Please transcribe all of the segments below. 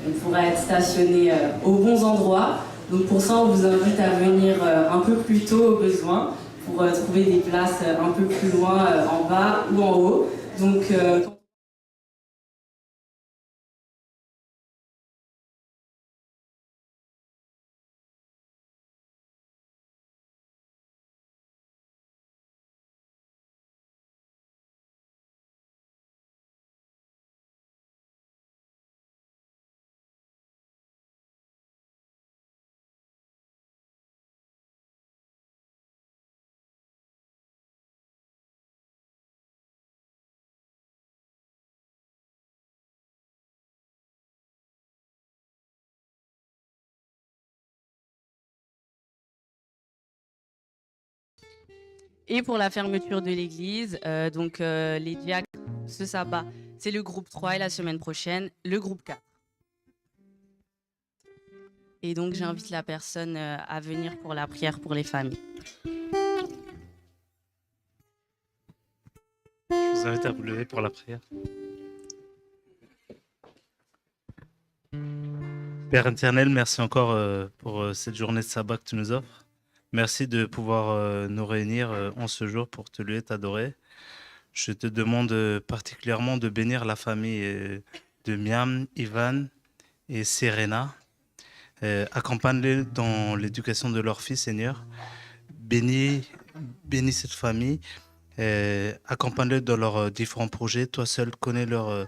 on pourra être stationné aux bons endroits. Donc pour ça, on vous invite à venir un peu plus tôt au besoin pour trouver des places un peu plus loin, en bas ou en haut. Donc, et pour la fermeture de l'église, les diacres, ce sabbat, c'est le groupe 3 et la semaine prochaine, le groupe 4. Et donc, j'invite la personne à venir pour la prière pour les familles. Je vous invite à vous lever pour la prière. Père éternel, merci encore pour cette journée de sabbat que tu nous offres. Merci de pouvoir nous réunir en ce jour pour te louer, t'adorer. Je te demande particulièrement de bénir la famille de Miam, Ivan et Serena. Accompagne-les dans l'éducation de leur fils, Seigneur. Bénis cette famille. Accompagne-les dans leurs différents projets. Toi seul connais leurs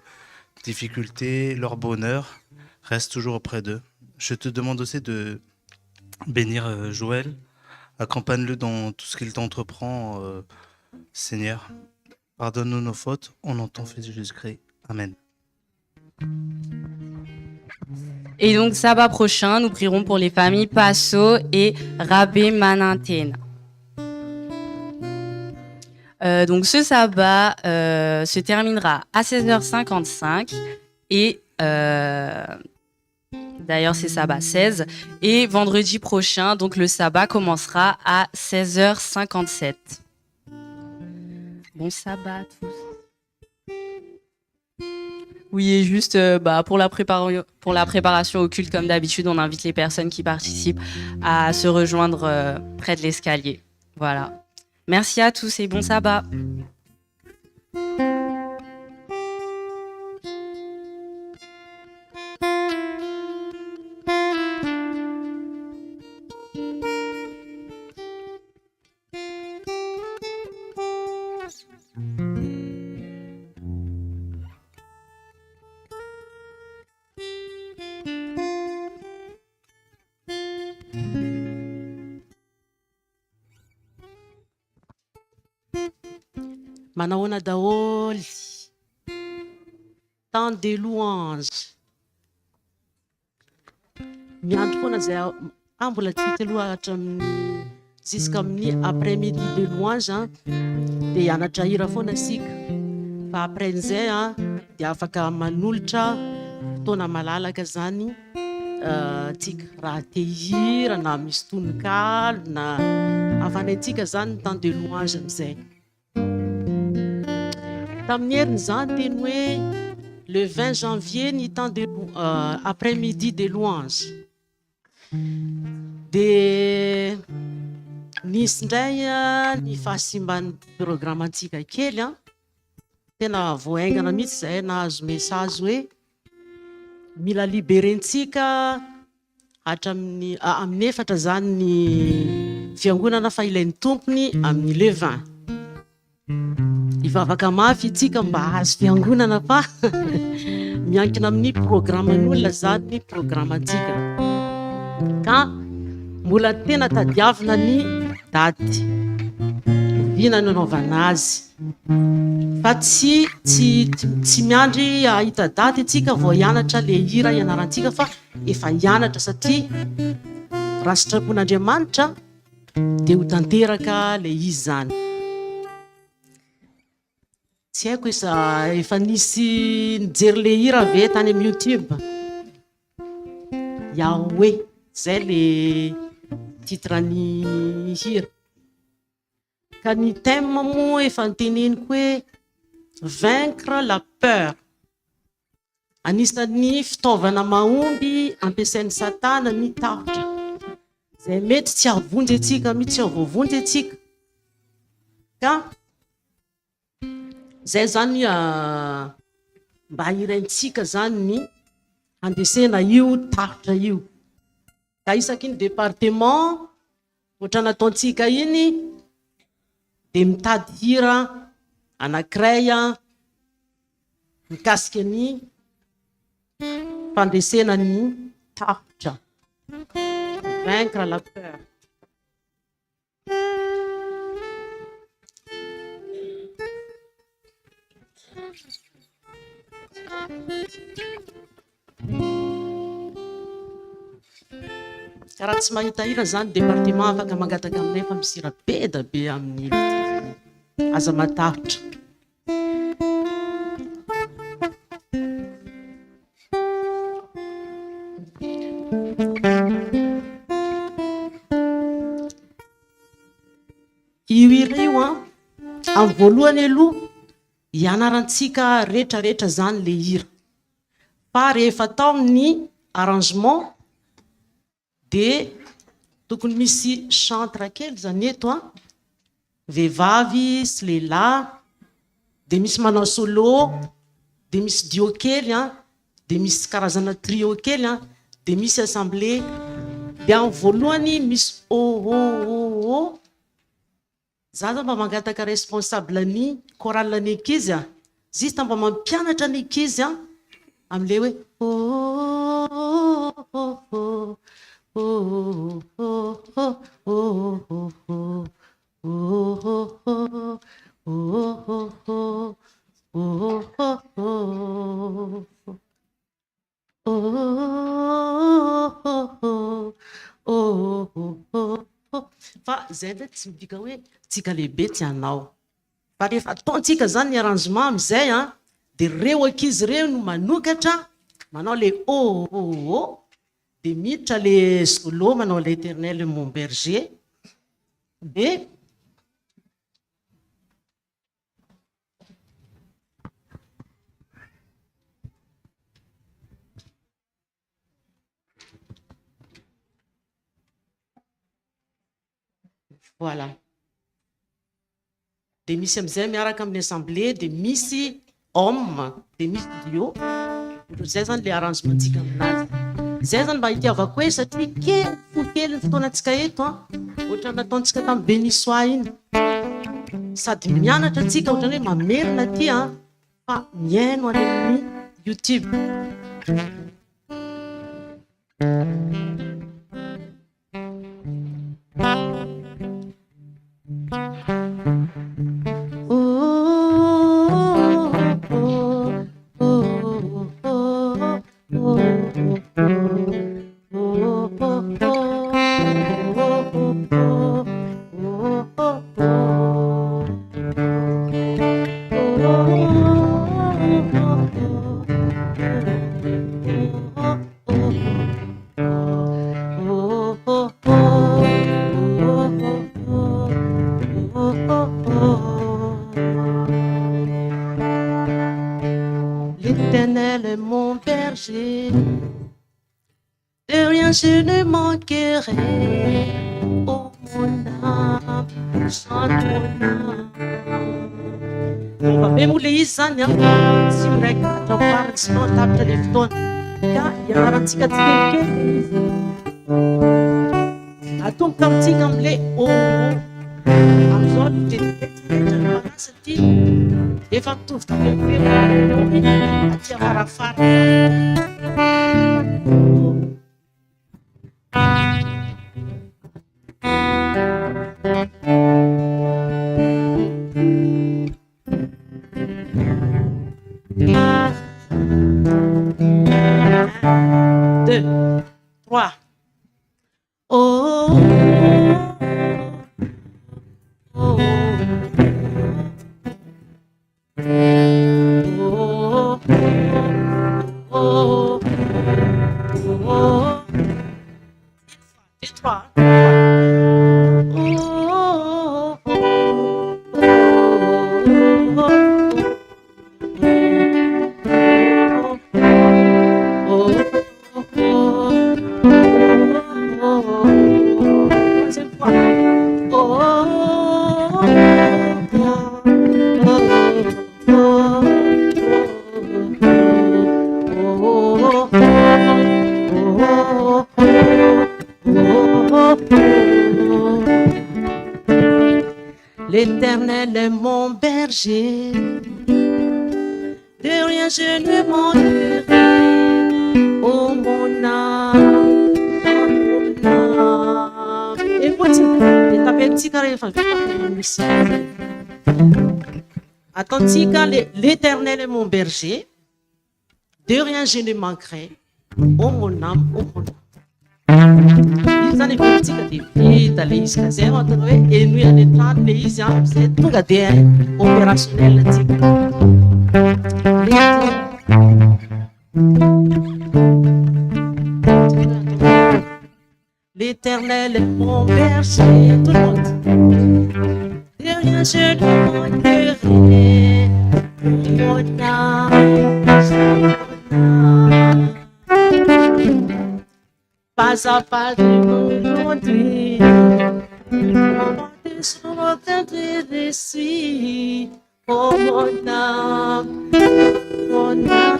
difficultés, leur bonheur. Reste toujours auprès d'eux. Je te demande aussi de bénir Joël. Accompagne-le dans tout ce qu'il t'entreprend, Seigneur. Pardonne-nous nos fautes, au nom de ton Fils Jésus-Christ. Amen. Et donc, sabbat prochain, nous prierons pour les familles Passo et Rabé Manantena. Donc, ce sabbat se terminera à 16h55 et d'ailleurs, c'est sabbat 16. Et vendredi prochain, donc le sabbat commencera à 16h57. Bon sabbat à tous. Oui, et juste pour la préparation au culte, comme d'habitude, on invite les personnes qui participent à se rejoindre près de l'escalier. Voilà. Merci à tous et bon sabbat. Manahoana daholy, temps de louange. Miandry foana zay mbola tsy aloha hatramin'ny jusqu'amin'ny après-midi de louange dia hianatra hira foana sika. Fa après an'izay dia afaka manolotra fotoana malalaka zany tsika raha te hira na misy tononkalo na afanantsika zany temps de louange amin'izay. Tamin'ny heriny zany teny hoe le 20 janvier ny temps de après-midi de louange. Dia nisy indray ny fahasimban'ny programmantsika kely tena voaingana mihitsy zahay nahazo message hoe mila liberentsika hatramin'ny amin'ny 4 zany ny fiangonana fa ilain'ny tompony amin'ny le 20. Ivavaka mafy itsika mba hazo fiangonana fa miankina amin'ny programman'olona zany ny programmantsika ka mbola tena tadiavina ny daty vina nanaovana azy fa tsy miandry ahita daty itsika vao hianatra le hira ianarantsika fa efa hianatra satria raha sitrapon'Andriamanitra dia ho tanteraka le izy zany. Tsy haiko efa nisy nijery le hira ve tany amin'ny YouTube. Yahweh, zay le titran'ny hira. Ka ny thème moa efa niteneniko hoe vaincre la peur. Anisan'ny fitaovana mahomby ampiasain'ny satana ny tahotra, zay mety tsy avonjy atsika mihitsy, tsy avoavonjy atsika. Ka zay zany mba iraintsika zany ny handesena io tahotra io. Ka isaky ny département ohatra nataontsika iny de mitady hira anankiray mikasika ny fandesena ny tahotra, vaincre la peur. Karaha tsy mahita hira zany département afaka mangataka aminay fa misy hira be da be amin'ny aza matahotra. Io hira io amin'ny voalohany aloha ianarantsika rehetrarehetra zany le hira, fa rehefa tao ny arrangement de tokony misy chantre kely zany eto vehivavy sy lehilahy, de misy manao solo, de misy dio kely de misy karazana trio kely de misy assemblée. De amin'ny voalohany misy oh za zany mba mangataka responsable ny chorale ny ankizy juste mba mampianatra ny ankizy am'le fa zay ndraiky tsy midika hoe tsika lehibe tsy hanao, fa rehefa ataontsika zany ny arrangement am'izay de reo ankizy reo no manokatra manao le de miditra le solo manao l'éternel mon berger. De voilà, de misy am'izay miaraka amin'ny assemblée, de misy homme, de misy dio. Zay zany le arrangementsika aminazy. Zay zany mba hitiavako hoe satria kely ny fotoanantsika eto ohatra nataontsika tamin'ny bénissoa iny, sady mianatra atsika ohatrany hoe mamerina aty fa miaino any amin'ny YouTube. L'éternel est mon berger, de rien je ne manquerai. Oh mon âme, chante mon âme. Momba be moa le izy zany tsy miraikitra farany sy mahatapitra le fotoana, ka ianarantsika tsikelikely izy atomboka amintsika am'le am'izao tetetetra satria efa mitovy tamin'ny aty afarafara. Deux, trois. L'Éternel est mon berger, de rien je ne manquerai. Oh mon âme, oh mon âme. Et moi, l'Éternel est mon berger, de rien je ne manquerai. Oh mon âme, oh mon âme. Izy zany efa de vita le izy ka zay antony hoe eno any an-trano le izy zay tonga de opérationnel atsika. L'Éternel est mon berger, tout le monde. De rien je ne manquerai. Mon âme, pas à pas de mon conduit, sur aucun récit. Oh mon âme, mon âme.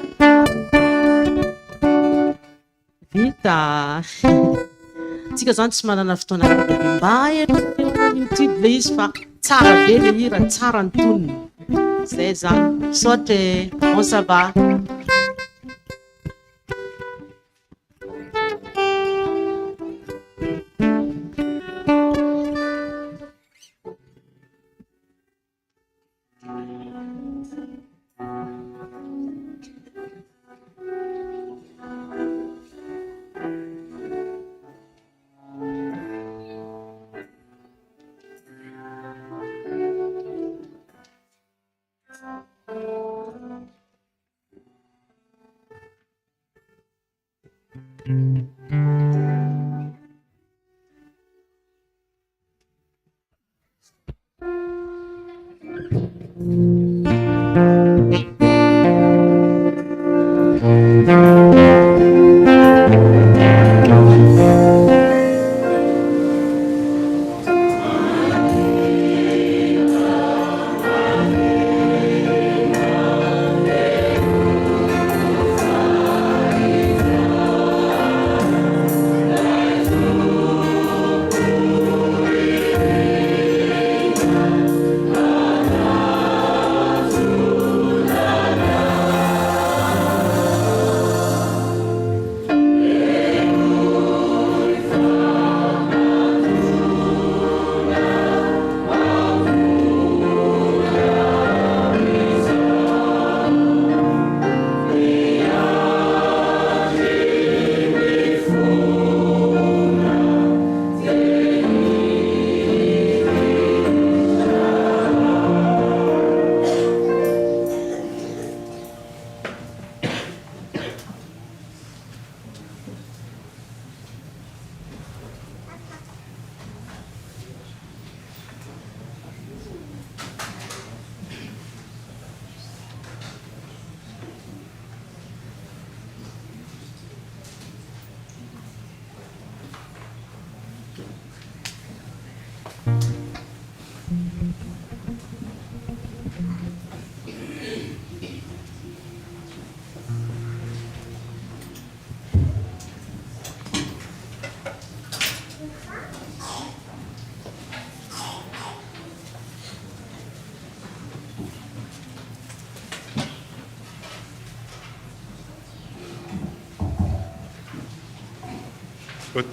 Vita. Tsika zany tsy manana fotoana mba YouTube le izy fa tsara be le hira, tsara ny tonony. Zay zany. Sote, on ça va.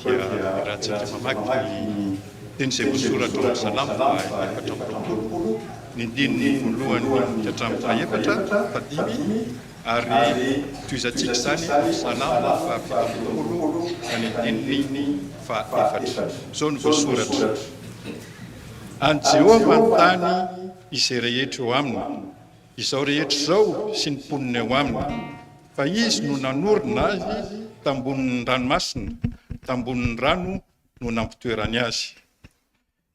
dia raha tsy mamaky ny teny izay voasoratra ao Salamo faefatra amby roapolo ny andininy voalohany hatramin'ny faefatra fadimy ary toizantsika zany Salamo fafito amby roapolo ka ny andininy faefatra. Izao no voasoratra: any Jehova an-tany izay rehetra eo aminy, izao rehetra izao sy ny mponiny eo aminy, fa izy no nanorina azy tambonin'ny ranomasina, tambonin'ny rano no nampitoerany azy.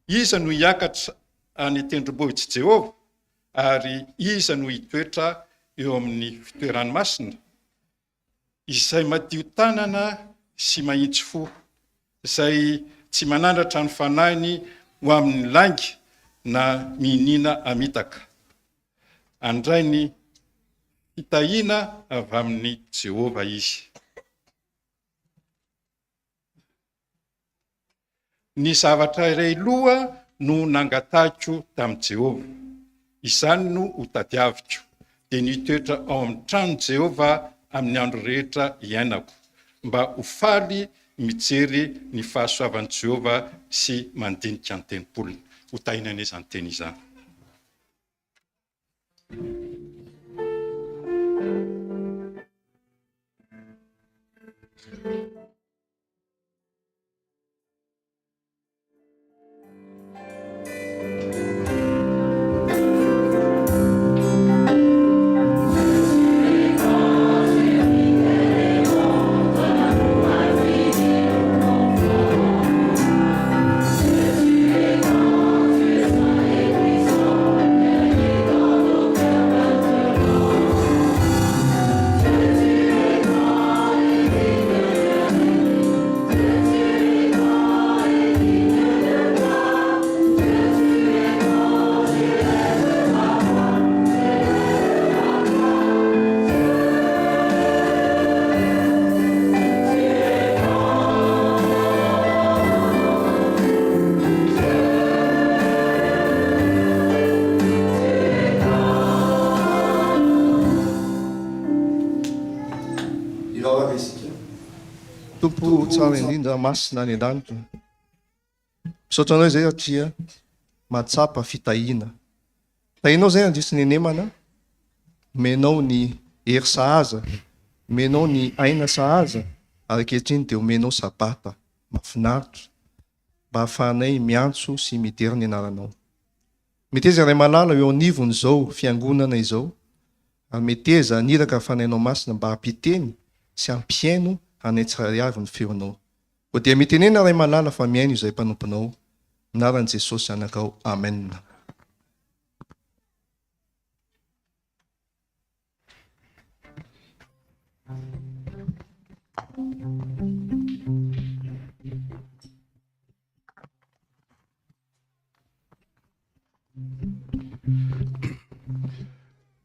Iza no hiakatra any tendrombohitsy Jehova, ary iza no hitoetra eo amin'ny fitoerany masina, izay madio tanana sy mahitsy fo, izay tsy manandratra ny fanahiny ho amin'ny langy na mihinina amitaka. Andray ny fitahiana avy amin'ny Jehova izy. ny zavatra iray loha no nangatahiko tamin'i Jehova, izany no ho tadiaviko, dia nitoetra ao amin'ny trano Jehova amin'ny andro rehetra iainako, mba ho faly mijery ny fahasoavan'i Jehova sy mandinika ny tempoliny. Ho tahinana izany teny izany. Tompo tsara indrindra masina any an-danitra, misaotra anao izay satria mahatsapa fitahiana. Tahinao zay andrisy ny nemana, menao ny hery sahaza, menao ny aina sahaza, ary ankehitriny dia omenao sabata mahafinaritra mba hahafahanay miantso sy midera ny anaranao. Meteza iray malala eo anivony izao fiangonana izao, ary meteza aniraka fanainao masina mba hampiteny sy hampiaino hanay tsiraiavy ny feonao. Ho dia mitenena ray malala fa miaino izay mpanomponao. Anaran'i Jesosy anakao. Amen.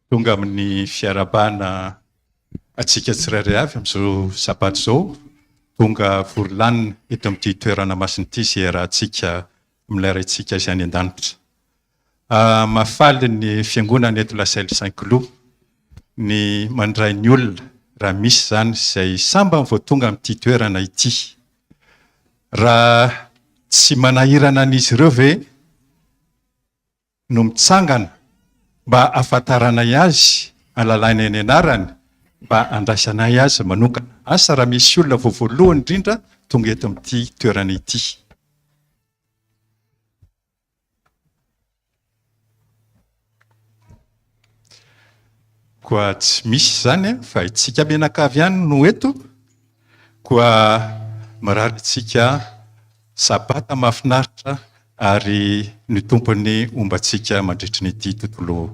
Tonga amin'ny fiarabana atsika tsirairay avy amin'izao sabato izao, tonga vory-lanina eto amin'ity toerana masina izay rahantsika milairaintsika izay any an-danitra. Mahafaly ny fiangonana eto La Salle Saint-Cloud ny mandray ny olona raha misy zany izay samba vao tonga amin'ity toerana ity. Raha tsy manahirana an'izy ireo ve no mitsangana mba ahafantaranay azy, alalaina ny anarany, mba andraisanay azy manokana. Asa raha misy olona voalohany indrindra tonga eto amin'ity toerana ity. Koa tsy misy zany fa itsika menakavy ihany no eto, koa marary itsika sabata mahafinaritra ary ny tompony ombantsika mandritra n'ity tontolo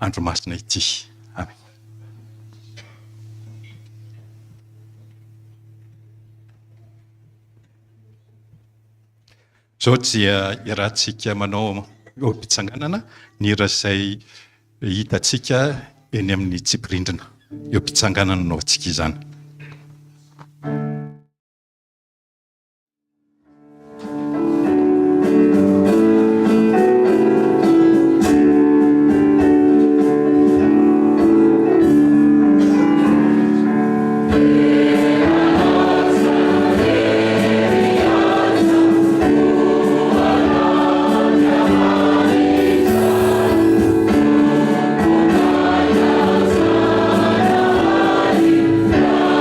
andro masina ity. Amen. Zao dia irahantsika manao eo am-pitsanganana ny hira izay hitantsika eny amin'ny tsipirindrina. Eo am-pitsanganana no antsika izany. Yeah.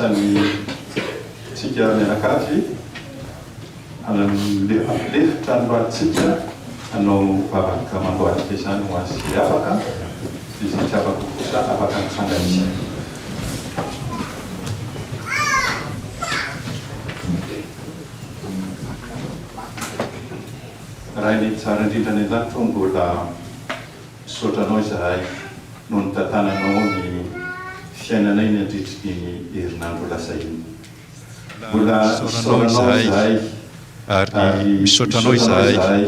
asan'ny tsika mianakavy lefitra androantsika hanao vavaka mandoalika izany ho azy afaka izy tsy afaka kosa afaka mitsanganisana. Raha ny tsara indrindra ny lanitra mbola misaotranao izahay no ny tantananao ny fiainanay ny andritry ny herinandro lasa iny. Mbola misaotranao izahay ary misaotranao izahay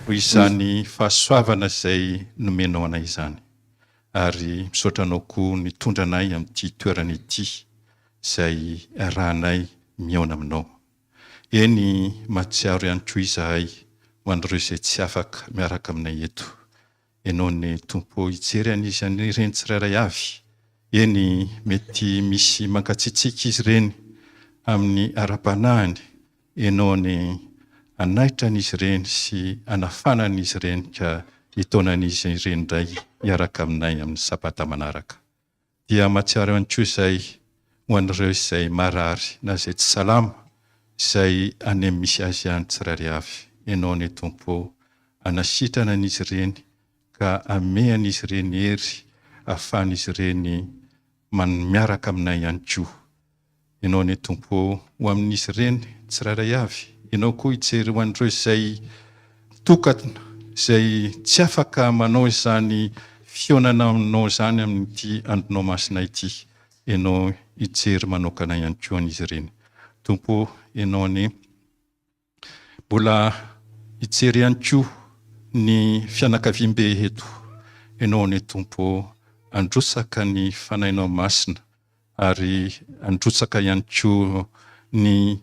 ho izany fahasoavana izay nomenao anay izany, ary misaotranao koa nitondra anay amin'ity toerana ity izay rahanay miaona aminao. Eny mahatsiaro ihany koa izahay ho an'ireo izay tsy afaka miaraka aminay eto. Ianao ny tompo hijery an'izy ireny tsirairay avy. Eny mety misy mankatsitsika izy ireny amin'ny ara-panahiny. Ianao ny anaitra an'izy ireny sy anafana an'izy ireny ka hitaona an'izy ireny indray hiaraka aminay amin'ny sabata manaraka. Dia mahatsiaro ihany koa izay ho an'ireo izay marary na izay tsy salama, izay any amin'ny misy azy ihany tsirairay avy. Ianao ny tompo anasitrana an'izy ireny ka ame an'izy ireny hery ahafahan'izy ireny miaraka aminay ihany koa. Ianao ny tompo ho amin'izy ireny tsirairay avy. Ianao koa hijery ho an'ireo izay tokana, izay tsy afaka manao izany fionana aminao izany amin'ity andronao masina ity. Ianao hijery manokana ihany koa an'izy ireny. Tompo, ianao ny mbola hijery ihany koa ny fianakaviam-be eto. Ianao ny tompo androsaka ny fanahinao masina ary androsaka ihany koa ny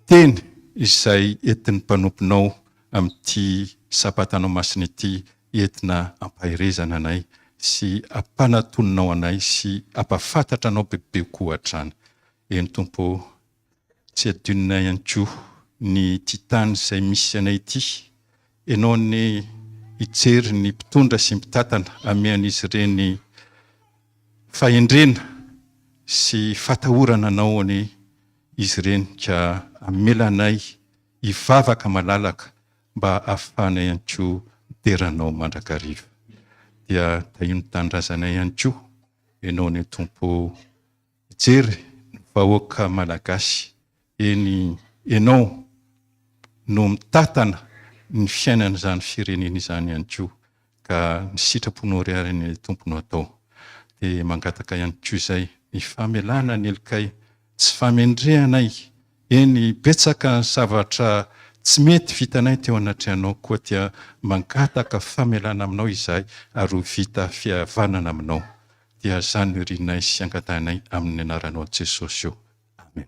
teny izay entin'ny mpanomponao amin'ity sabatanao masina ity, entina ampahirezana anay sy ampanatononao anay sy ampafantatra anao bebe koa hatrany. Eny tompo, tsy adinonay ihany koa ny titany izay misy anay ity. Ianao ny hijery ny mpitondra sy mpitantana ame an'izy ireny fahendrena sy fatahorana anao ny izy ireny ka amelanay hivavaka malalaka mba ahafahanay ihany koa teranao mandrakariva. Dia tahino tanindrazanay ihany koa ianao ny tompo hijery ny vahoaka Malagasy. Eny ianao no mitantana ny fiainana izany firenena izany ihany koa ka ny sitraponao riary ny tomponao atao. Dia mangataka ihany koa izay ny famelana ny elikay, tsy famendrehanay. Eny betsaka ny zavatra tsy mety vitanay teo anatrehanao, koa dia mangataka famelana aminao izahay ary ho vita fihavanana aminao. Dia izany no rinay sy angatanay amin'ny anaranao Jesosy io. Amen.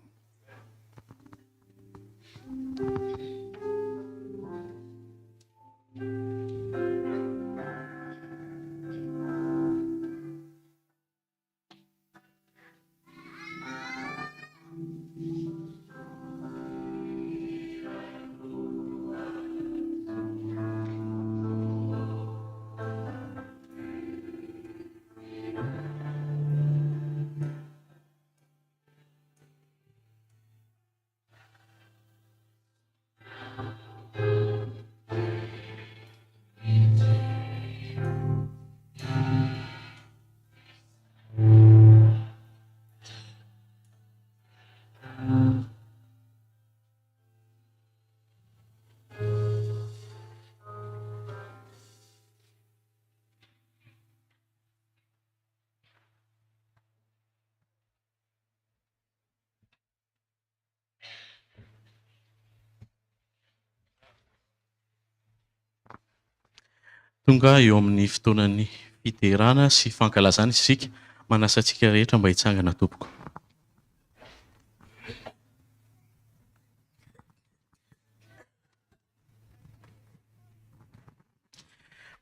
Tonga eo amin'ny fotoanan'ny fiterana sy fankalazana isika, manasa antsika rehetra mba hitsangana tompoko.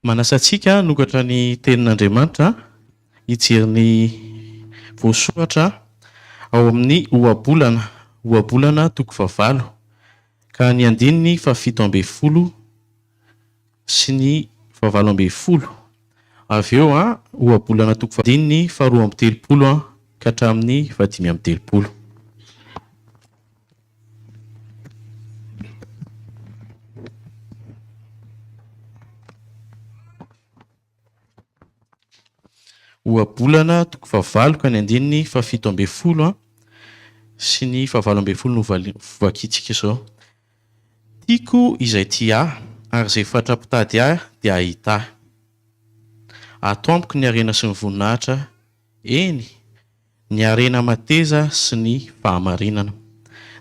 Manasa antsika nokatra ny tenin'Andriamanitra hijery ny voasoratra ao amin'ny ohabolana toko 9 ka ny andininy 17 sy ny 19. Avy eo ohabolana toko 10 faharoa amby 30 ka hatramin'ny 530. Ohabolana toko fahavalo ka ny andininy 710 sy ny 720 no vakitsika izao. Tiako izay tia ary izay fatrapitady ahy dia ahita. Ato amiko ny harena sy ny voninahitra, eny ny harena mateza sy ny fahamarinana.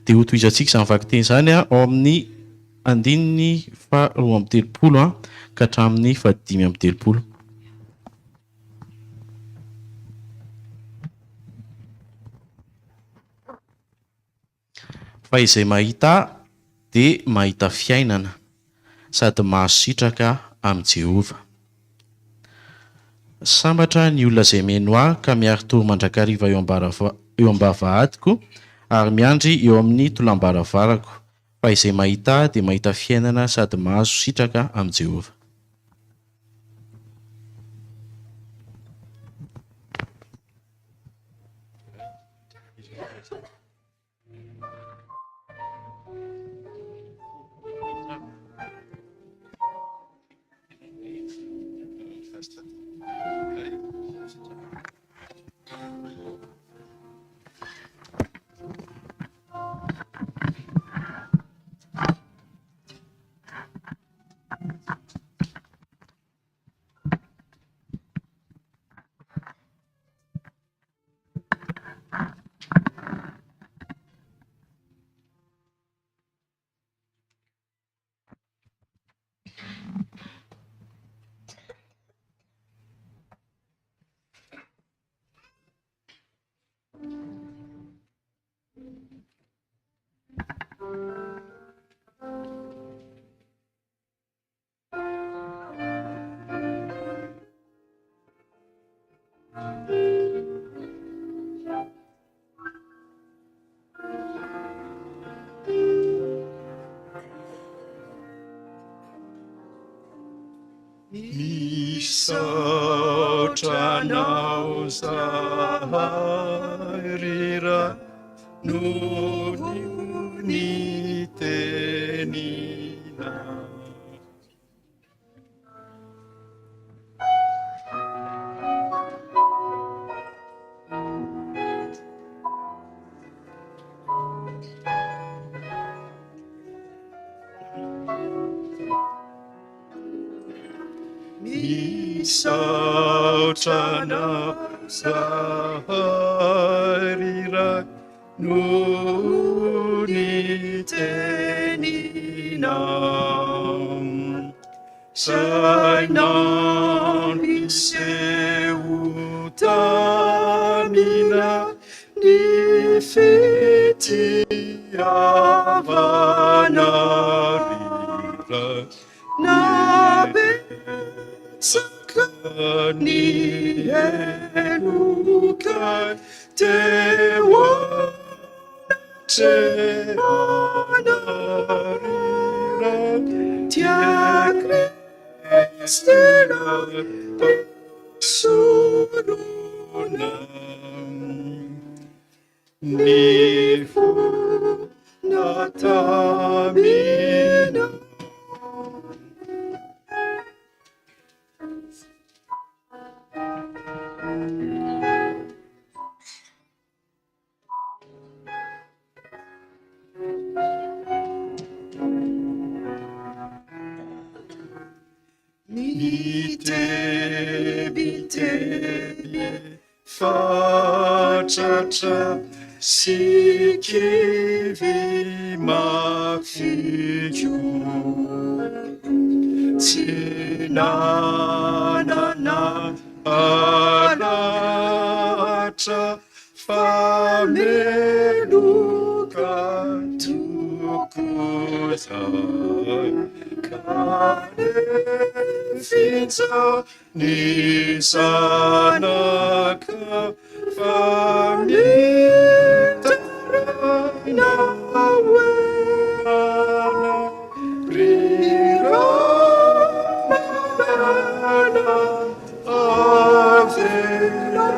Dia ho tohizantsika izany vaky teny izany ao amin'ny andininy 430 ka hatramin'ny 530. Fa izay mahita dia mahita fiainana sady mahazo sitraka amin'i Jehova. Sambatra ny olona izay meno ahy ka miary toro mandrakariva eo am-bavahadiko ary miandry eo amin'ny tolam-baravarako. Fa izay mahita dia mahita fiainana sady mahazo sitraka amin'i Jehova. Misotranao zaharira no ny tenina. Misotranao zaharira no ny tenina. Sainao miseho tamina ny fitiavana rira na betsaka ny heloka teo anatrehana rira tia Kristena sorona ny fona tamina. Ni tebi fatratra sy kevy mafijo tsy nanana alatra fameloka tokozay Finza ni zanaka famitaraina weana riranana avela.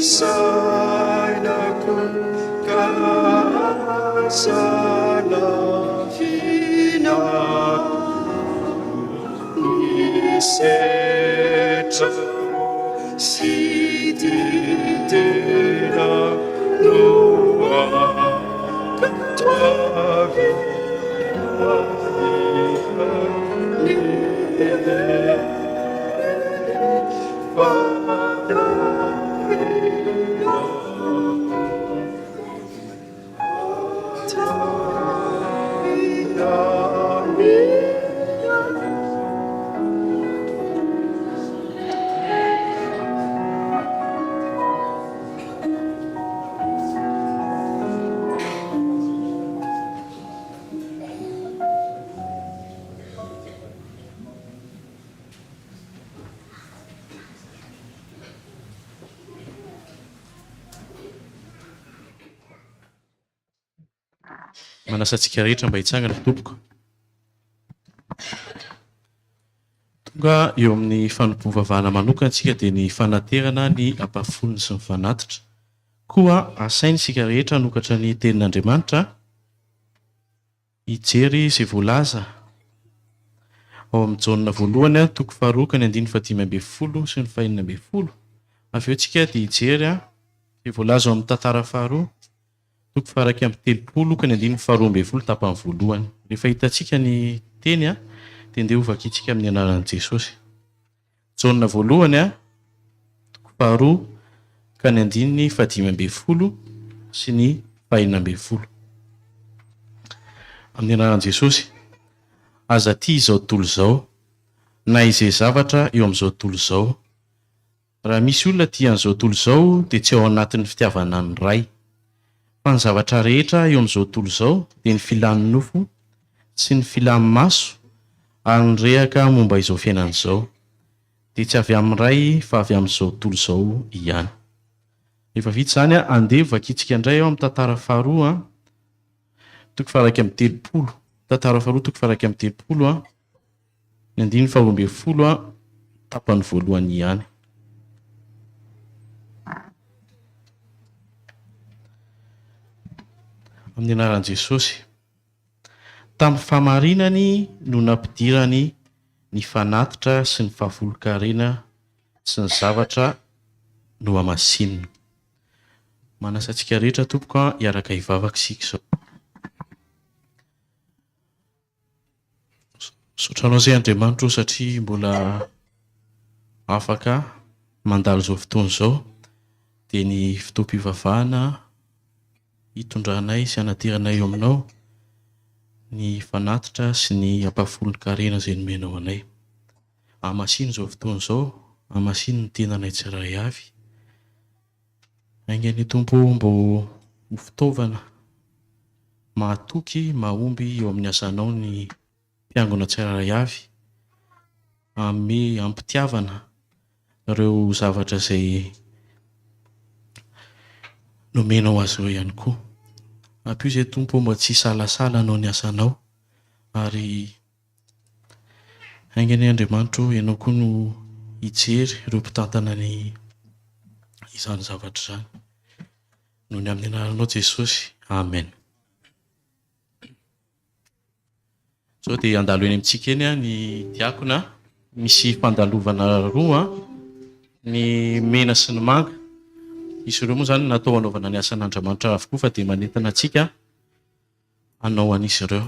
sainako kasalavina nisetra sididena noa Manasantsika rehetra mba hitsangana tompoko. Tonga eo amin'ny fanompovavahana manokana antsika dia ny fanaterana ny ampafolony sy ny fanatitra. Koa asainy sika rehetra nokatra ny tenin'Andriamanitra hijery izay voalaza ao amin'ny jaonina voalohany toko faharoa ka ny 15 sy ny 16. Avy eo tsika dia hijery izay voalaza ao amin'ny tantara faharoa toko faha 30 ka ny 12 tapany voalohany. Rehefa hitantsika ny teny dia andeha hovakitsika amin'ny anaran'i Jesosy. Jaonina voalohany toko faharoa ka ny 15 sy ny 16. Amin'ny anaran'i Jesosy. Aza ty izao tontolo izao, na izay zavatra eo amin'izao tontolo izao. Raha misy olona tia an'izao tontolo izao dia tsy ao anatin'ny fitiavana ny Ray. Fa ny zavatra rehetra eo amin'izao tontolo izao dia ny filan'ny nofo sy ny filan'ny maso ary ny rehaka momba izao fiainana izao. Dia tsy avy amin'ny Ray fa avy amin'izao tontolo izao ihany. Rehefa vita izany andeha vakitsika indray ao amin'ny tantara faharoa toko faha 30. Tantara faharoa toko faha 30 ny 12 tapany voalohany ihany. Amin'ny anaran'i Jesosy. Tamin'ny famarinany no nampidirany ny fanatitra sy ny fahafolon-karena sy ny zavatra no hamasinina. Manasantsika rehetra tompoko hiaraka hivavaka isika izao. Sotranao izay Andriamanitra satria mbola afaka mandalo izao fotoana izao dia ny fotoam-pivavahana hitondranay sy hanateranay eo aminao ny fanatitra sy ny ampafolon-karena izay nomenao anay. Hamasino izao fotoana izao, hamasino ny tenanay tsirairay avy. Aingany Tompo mbo ho fitaovana mahatoky, mahomby eo amin'ny asanao ny mpiangona tsirairay avy, ampitiavana ireo zavatra izay nomenao azy ireo ihany koa. Ampio izay Tompo mba tsy salasala anao ny asanao ary aingany Andriamanitra ianao koa no hijery ireo mpitantana ny izany zavatra izany. Noho ny amin'ny anaranao Jesosy. Amen. Zao dia andalo eny amintsika eny ny diakona. Misy fandalovana roa ny mena sy ny manga. Izy ireo moa izany natao hanaovana ny asan'Andriamanitra avokoa fa dia manentana antsika hanao an'izy ireo.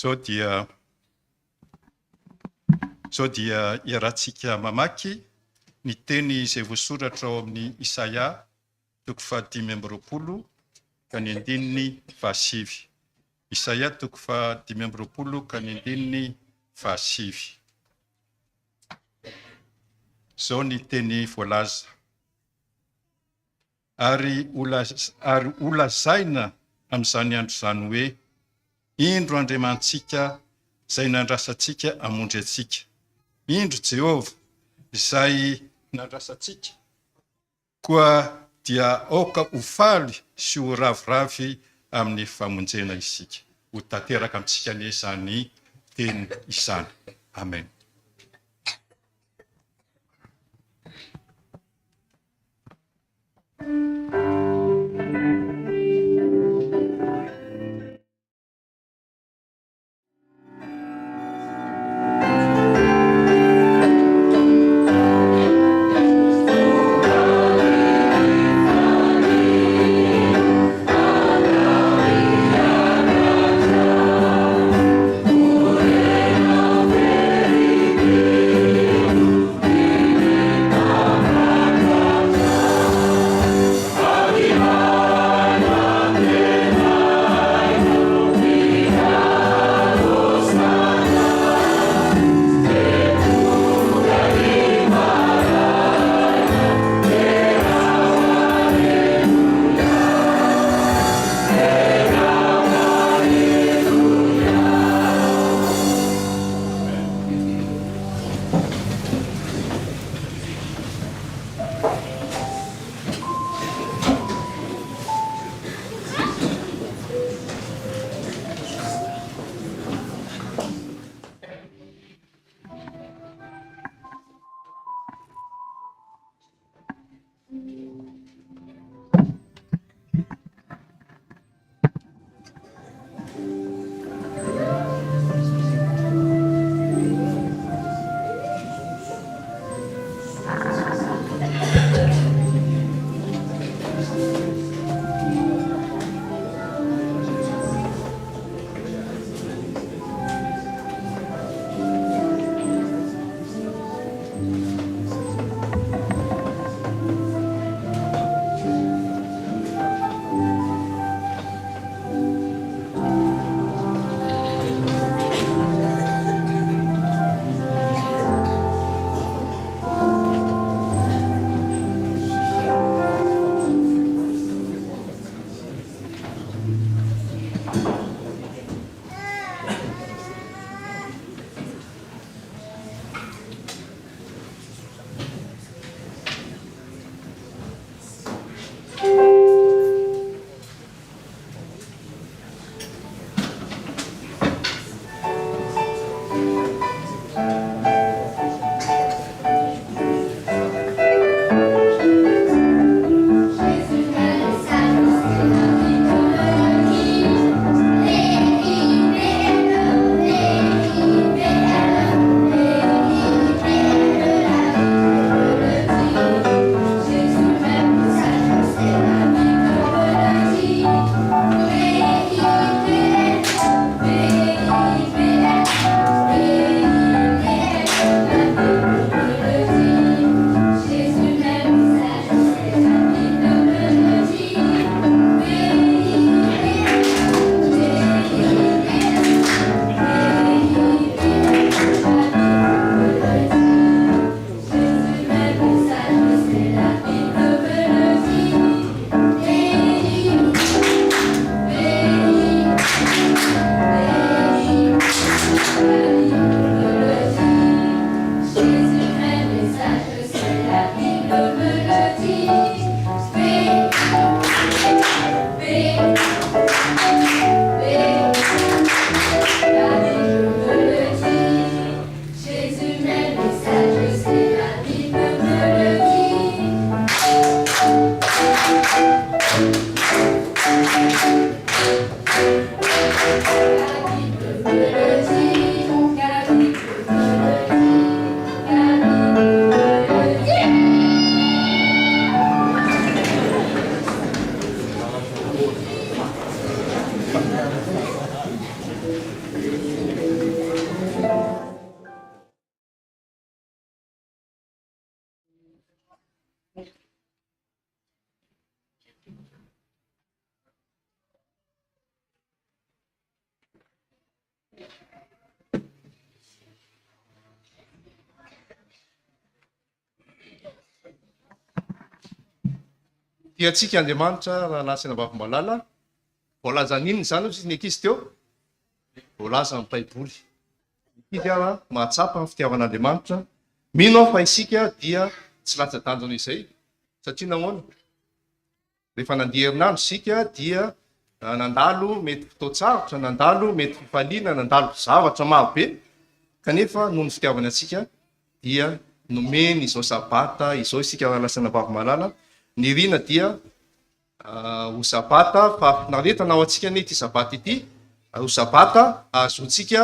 Zao dia iarahantsika mamaky ny teny izay voasoratra ao amin'ny Isaia 5:20 ka ny 2:7. Isaia 5:20 ka ny 2:7. Zao ny teny voalaza. Ary holazaina amin'izany andro izany hoe indro Andriamantsika izay nandrasantsika hamonjy antsika. Indro Jehova izay nandrasantsika koa dia aoka ho faly sy ho raviravy amin'ny famonjena isika. Ho tanteraka amintsika izany teny izany. Amen. Tiantsika Andriamanitra raha lasina vavim-balala voalazan'inona zany izy ny ankizy teo voalaza amin'ny baiboly izy ara mahatsapa ny fitiavan'Andriamanitra mino aho fa isika dia tsy latsa-danjona izay satria nahoana rehefa nandeha herinandro isika dia nandalo mety fotoatsarotra nandalo mety fifaliana nandalo zavatra marobe kanefa noho ny fitiavana atsika dia nomeny izao sabata izao isika raha lasina vavim-balala ny rina dia ho sabata fa naretana ao antsika ny ity sabata ity ho sabata azontsika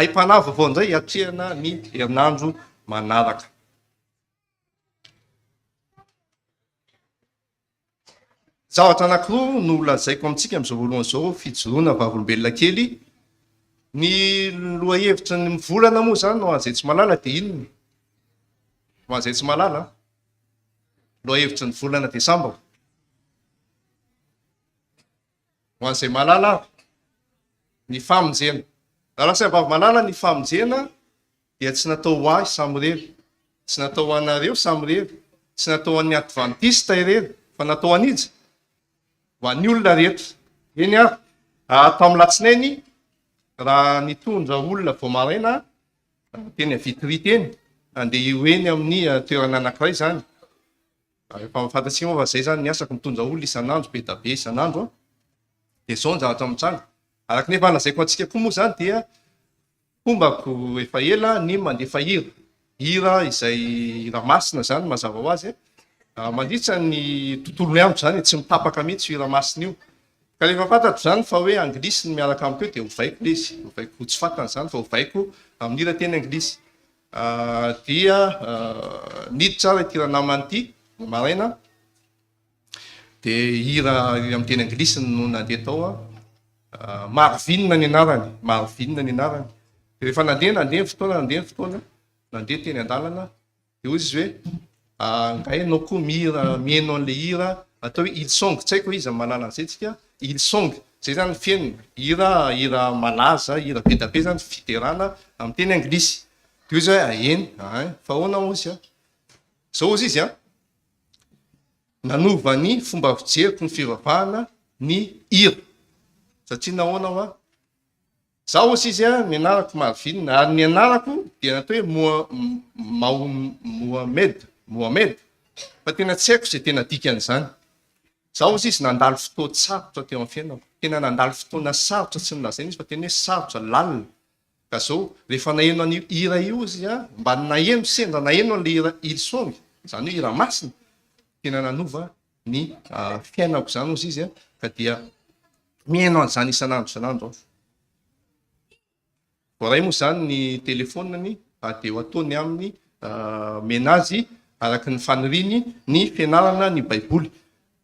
aim-panava vao indray atrehana ny herinandro manaraka. Zavatra anankiroa no lazaiko amintsika amin'izao voalohany izao fijoroana vavolombelona kely. Ny lohahevitra ny volana moa zany ho an'izay tsy malala dia inona? Ho an'izay tsy malala lohahevitra ny volana Décembre. Ho an'izay malala ny famonjena. Raha lasina vavim-balala ny famonjena dia tsy natao ho ahy samy irery, tsy natao ho anareo samy irery, tsy natao ho an'ny Adventiste irery, fa natao an'ija ho an'ny olona rehetra. Eny ary atao amin'ny latsinainy raha nitondra olona vao maraina teny Vitry teny andeha ioeny amin'ny toerana anankiray zany. Efa fantatsika moa fa zay zany ny asako mitondra olona isan'andro be da be isan'andro dia zao ny zavatra mitranga. Araka nefa lazaiko antsika koa moa zany dia fombako efa ela ny mandefa hira izay hira masina zany mazava ho azy mandritra ny tontolo andro zany tsy mitapaka mihitsy hira masina io ka rehefa fantatro zany fa hoe anglisy ny miaraka amiko dia hovaiko le izy hovaiko tsy fantany zany fa hovaiko amin'ny hira teny anglisy dia niditra tsara ity ranamany ity maraina dia hira amin'ny teny anglisy no nandeha tao Marvinina ny anarany Marvinina ny anarany. Rehefa nandeha ny fotoana nandeha teny an-dalana dia hoy izy hoe ngay anao koa mihira mihaino an'ilay hira atao hoe hillsong tsy haiko izy malala an'izay tsika hillsong zay zany fiainana hira malaza hira be da be zany fiterana amin'ny teny anglisy. Dia izy hoe eny fa ahoana ozy zao ozy izy nanova ny fomba fijeriko ny fivavahana ny hira satria nahoana hoa zaho ozy izy ny anarako Marvinina ary ny anarako dia natao hoe Mohamed fa tena tsy haiko izay tena dikan'izany. Zaho ozy izy nandalo fotoan-tsarotra teo amin'ny fiainako tena nandalo fotoana sarotra tsy nilazaina izy fa tena hoe sarotra lalina ka zao rehefa naheno any hira io izy mba naheno sendra naheno an'le hira hillsong zany hoe hira masina tena nanova ny fiainako zany ozy izy ka dia mihaino an'izany isan'andro voaray moa zany ny telefoniny dia ho ataony amin'ny menazy araka ny faniriny ny fianarana ny baiboly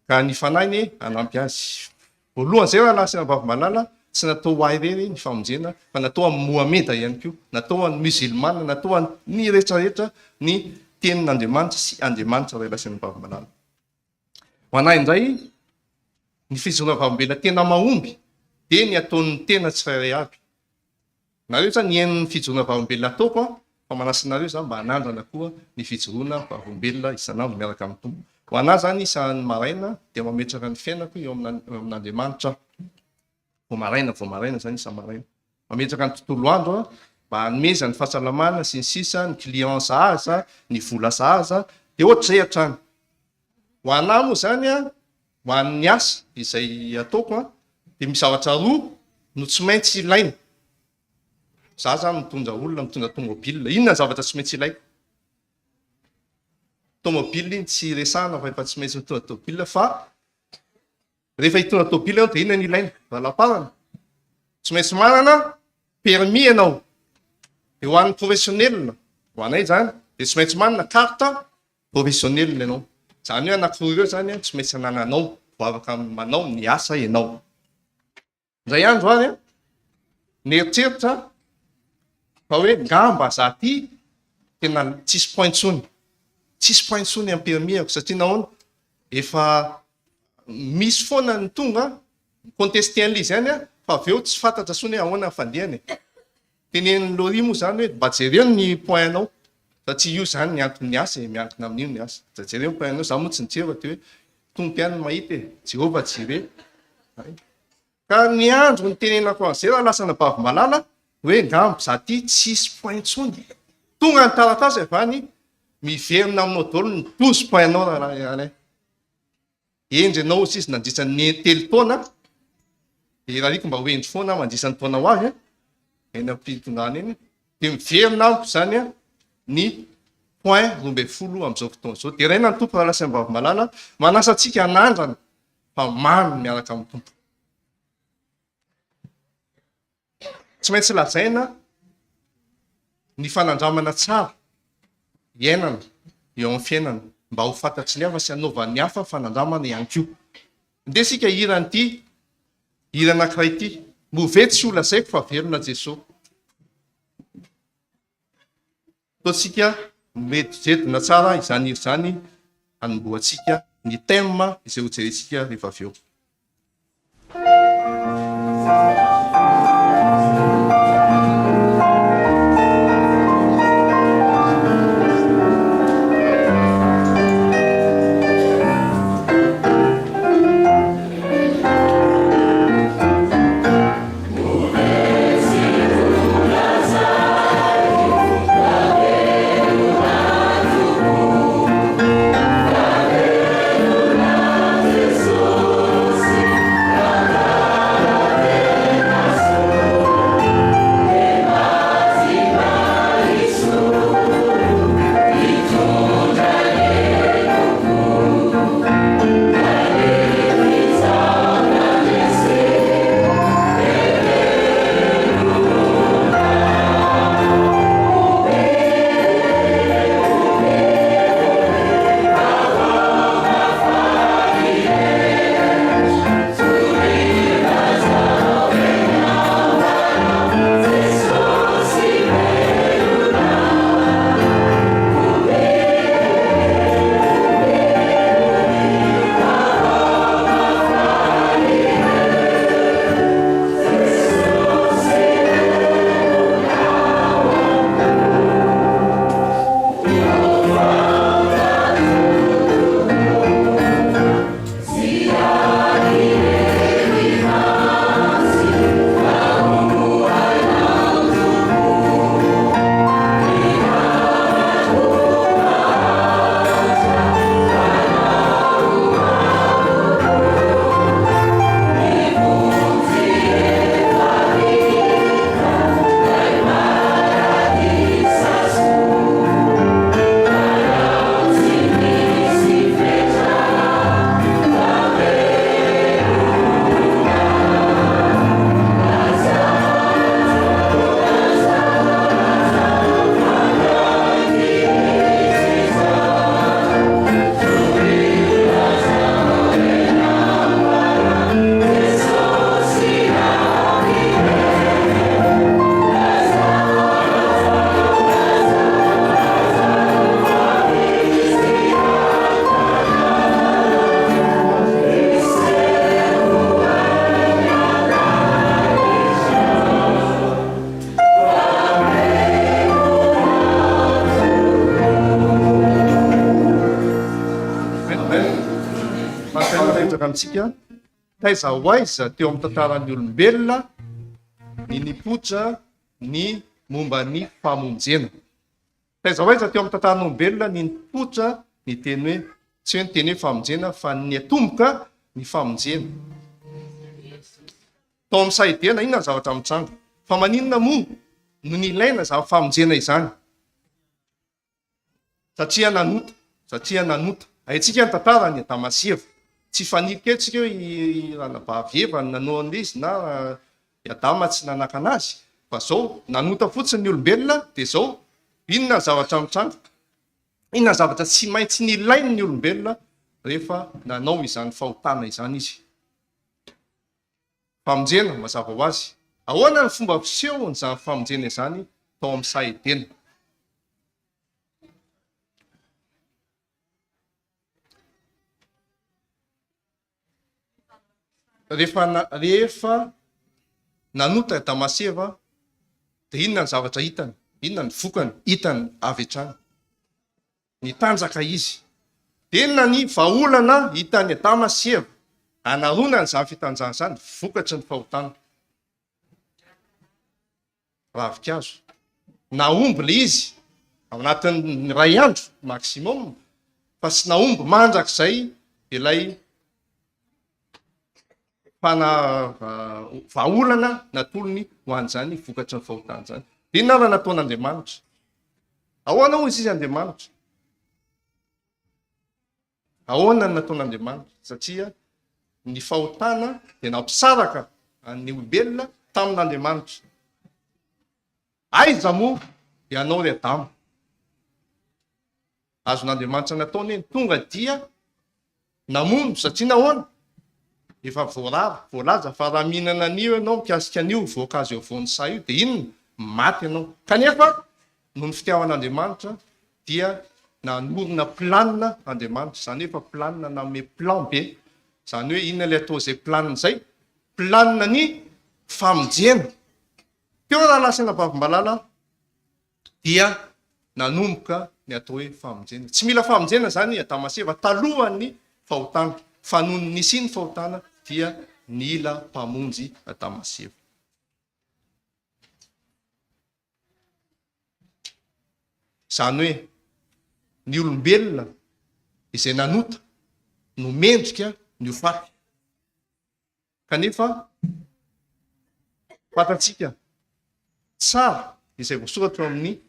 ka ny fanahiny hanampy azy. Voalohany zay raha lasina vavim-balala tsy natao ho ahy irery ny famonjena fa natao amin'ny Mohameda ihany koa natao amin'ny musulmana natao ny rehetrarehetra ny tenin'Andriamanitra sy Andriamanitra ray lasina vavim-balala. Ho anahy indray ny fijoroana vavolombelona tena mahomby dia ny ataon'ny tena tsirairay avy. Nareo zany ny haino ny fijoroana vavolombelona ataoko fa manasinareo zany mba hanandrana koa ny fijoroana vavolombelona isan'andro miaraka amin'ny tompo. Ho anahy zany isan'ny maraina dia mametraka ny fiainako eo amin'Andriamanitra vao maraina zany isan'ny maraina mametraka ny tontolo andro mba hanomeza ny fahasalamana sy ny sisa ny client sahaza ny vola sahaza dia ohatr'izay hatrany. Ho anahy moa zany ho an'ny asa izay ataoko dia misy zavatra roa no tsy maintsy ilaina. Za zany mitondra olona mitondra tomobile inona ny zavatra tsy maintsy ilaiko? Tomobile iny tsy resahana fa efa tsy maintsy mitondra tomobile fa rehefa hitondra tomobile dia inona ny ilaina? Valam-parana tsy maintsy manana permis ianao. Dia ho an'ny professionnel ho anay zany dia tsy maintsy manana carte professionnel ianao. Zany hoe anankiroa ireo zany tsy maintsy anananao vao afaka manao ny asa ianao. Indray andro ary nieritreritra fa hoe ngamba za ty tena tsisy pointsony amin'ny permis satria nahoana efa misy foana ny tonga contesté an'ilay izy ihany fa avy eo tsy fantatra sony hoe ahoana ny fandehany. Teneniny lori moa zany hoe mba jereo ny pointanao satria io zany ny antony asa miankina amin'io ny asa. Jereo ny pointanao za moa tsy nijeva ty hoe tompo ihany mahita e Jehova jere. Ka ny andro ny tenenako an'izay raha lasa nabavy malala hoe ngambo za ty tsisy point ntsony. Tonga ny taratasy avany miverina aminao daholo ny 12 pointanao raha endrinao sisy nandrisan'ny telo taona de raha riko mba hoendry foana mandrisan'ny taona ho avy eny am-pitongana eny de miverina amiko zany ny point 12 am'izao fotoana zao. De raina ny tompo raha lasa mbavy malala manasa atsika anandrana fa mamy miaraka amin'ny tompo. Tsy maintsy lazaina ny fanandramana tsara iainana eo amin'ny fiainana mba ho fantatry ny hafa sy hanaovan'ny hafa fanandramana ihany koa. Ndesika hiran'ity hira anankiray ity move tsy ho lazaiko fa velona Jesosy. Totsika mety jedona tsara izany hira izany hanomboantsika ny thème izay ho jerentsika rehefa avy eo. Tsika taiza ho aiza teo amin'ny tantaran'ny olombelona ny nipotra ny momba ny famonjena. Taiza ho aiza teo amin'ny tantaran'ny olombelona ny nipotra ny teny hoe tsy hoe ny teny hoe famonjena fa ny atomboka ny famonjena. Tao amin'ny sahidena inona ny zavatra mitranga fa maninona moa no ny ilaina zavatra famonjena izany satria nanota haitsika ny tantara ny Adamasieva. Tsy faniriky etsika hoe ranabavy nanao an'izy na Adama tsy nanaka anazy fa zao nanota fotsiny ny olombelona de zao inona zavatra mitranga, inona zavatra tsy maintsy ny ilainy ny olombelona rehefa nanao izany fahotana izany izy. Famonjena mazava ho azy. Ahoana ny fomba fiseho n'izany famonjena izany tao amin'ny sahidena. Rehefa nanota Damaseva, dia inona ny zavatra hitany, inona ny vokany hitany avy hatrany, nitanjaka izy. Dia inona ny vahaolana hitany Damaseva, anarona ny zany fitanjana zany, vokatry ny fahotana. Ravikazo, naomby le izy ao anatin'ny ray andro maximum, fa sy naomby mandrak'izay ilay vahaolana natolony ho an'izany vokatry ny fahotana zany. Dia inona raha nataon'Andriamanitra? Ahoana hoy izy Andriamanitra? Ahoana ny nataon'Andriamanitra? Satria ny fahotana dia nampisaraka ny olombelona tamin'Andriamanitra. Aiza moa ianao ry Adamo? Azon'Andriamanitra nataony eny, tonga dia namono, satria nahoana? Efa voalaza fa raha mihinana an'io ianao mikasika an'io voankazo eo voan'ny sa io, dia inona? Maty ianao. Kanefa noho ny fitiavan'Andriamanitra dia nanorina planina Andriamanitra, zany efa planina nanome plan be, zany hoe inona le atao izay planina izay? Planina ny famonjena. Teo raha lasana vavim-balala dia nanomboka ny atao hoe famonjena. Tsy mila famonjena zany Damaseva talohan'ny fahotana, fa noho ny nisy fahotana dia nila mpamonjy Damaseva. Zany hoe ny olombelona izay nanota no mendrika ny hofaty. Kanefa fatatsika tsara izay voasoratra amin'ny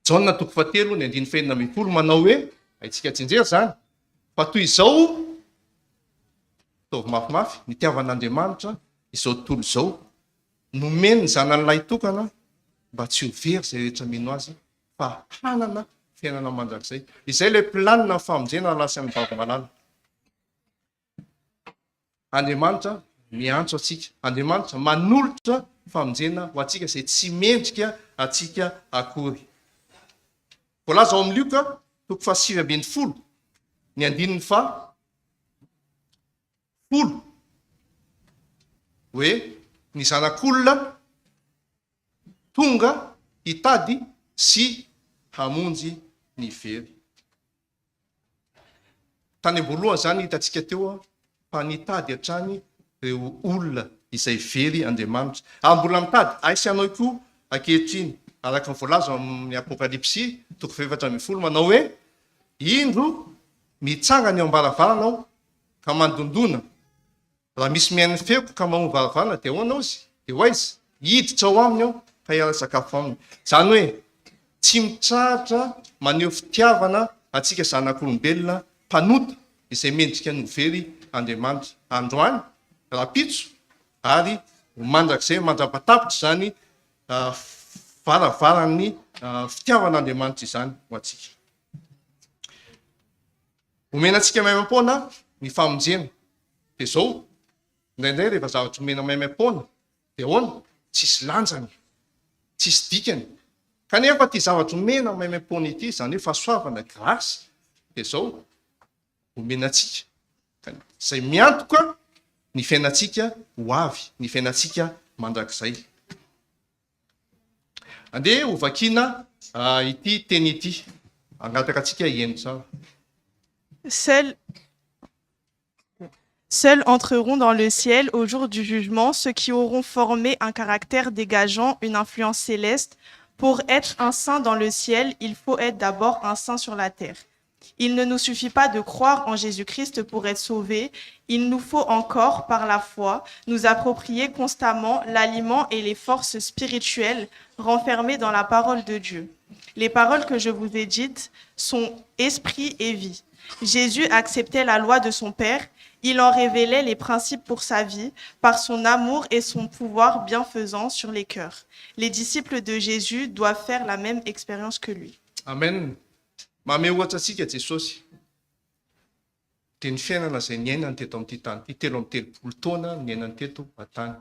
Jaona 3:7 manao hoe, haitsika tsinjera zany, fa toy izao taovy mafimafy nitiavan'Andriamanitra izao tontolo izao, nomeny ny zanan'ilay tokana mba tsy ho very zay rehetra mino azy, fa hanana fiainana mandrakizay. Izay ilay planina famonjena lasan'ny vavim-balala. Andriamanitra miantso atsika, Andriamanitra manolotra famonjena ho atsika izay tsy mendrika atsika akory. Voalaza ao amin'ny Luka 7:10, ny 9:10, hoe ny zanak'olona tonga hitady sy hamonjy ny very. Tany am-boalohany zany hitantsika teo fa nitady hatrany ireo olona izay very Andriamanitra. Ary mbola mitady aisy anao koa ankehitriny, araka ny voalaza amin'ny Apokalipsy 4:10 manao hoe, indro mitsangana eo am-baravarana ka mandondona, raha misy miain'ny feoko ka mahomby varavarana dia ahoana izy? Dia hoaiza? Hiditra ao aminy ao ka hiala sakafo aminy. Zany hoe tsy mitrahatra maneho fitiavana atsika zanak'olombelona mpanota izay mendrika ny very Andriamanitra. Androany rapitso ary mandrakizay mandrapatapitra zany varavaran'ny fitiavan'Andriamanitra izany ho atsika. Omena atsika maimam-poana ny famonjena. Dia zao indraindray rehefa zavatra omena maimam-poana dia ahoana? Tsisy lanjany, tsisy dikany. Kanefa ty zavatra omena maimam-poana ity, zany hoe fahasoavana grasy, dia zao omena atsika izay miantoka ny fiainantsika ho avy, ny fiainantsika mandrakizay. Andeha ho vakiana ity teny ity, angataka atsika hieno tsara. Seuls entreront dans le ciel au jour du jugement ceux qui auront formé un caractère dégageant une influence céleste. Pour être un saint dans le ciel, il faut être d'abord un saint sur la terre. Il ne nous suffit pas de croire en Jésus-Christ pour être sauvés. Il nous faut encore, par la foi, nous approprier constamment l'aliment et les forces spirituelles renfermées dans la parole de Dieu. Les paroles que je vous ai dites sont esprit et vie. Jésus acceptait la loi de son Père. Il en révélait les principes pour sa vie par son amour et son pouvoir bienfaisant sur les cœurs. Les disciples de Jésus doivent faire la même expérience que lui. Amen. Mame ohatra atsika Jesosy. Dia ny fiainana izay niainany teto amin'ity tany ity, 3 taona niainany teto an-tany.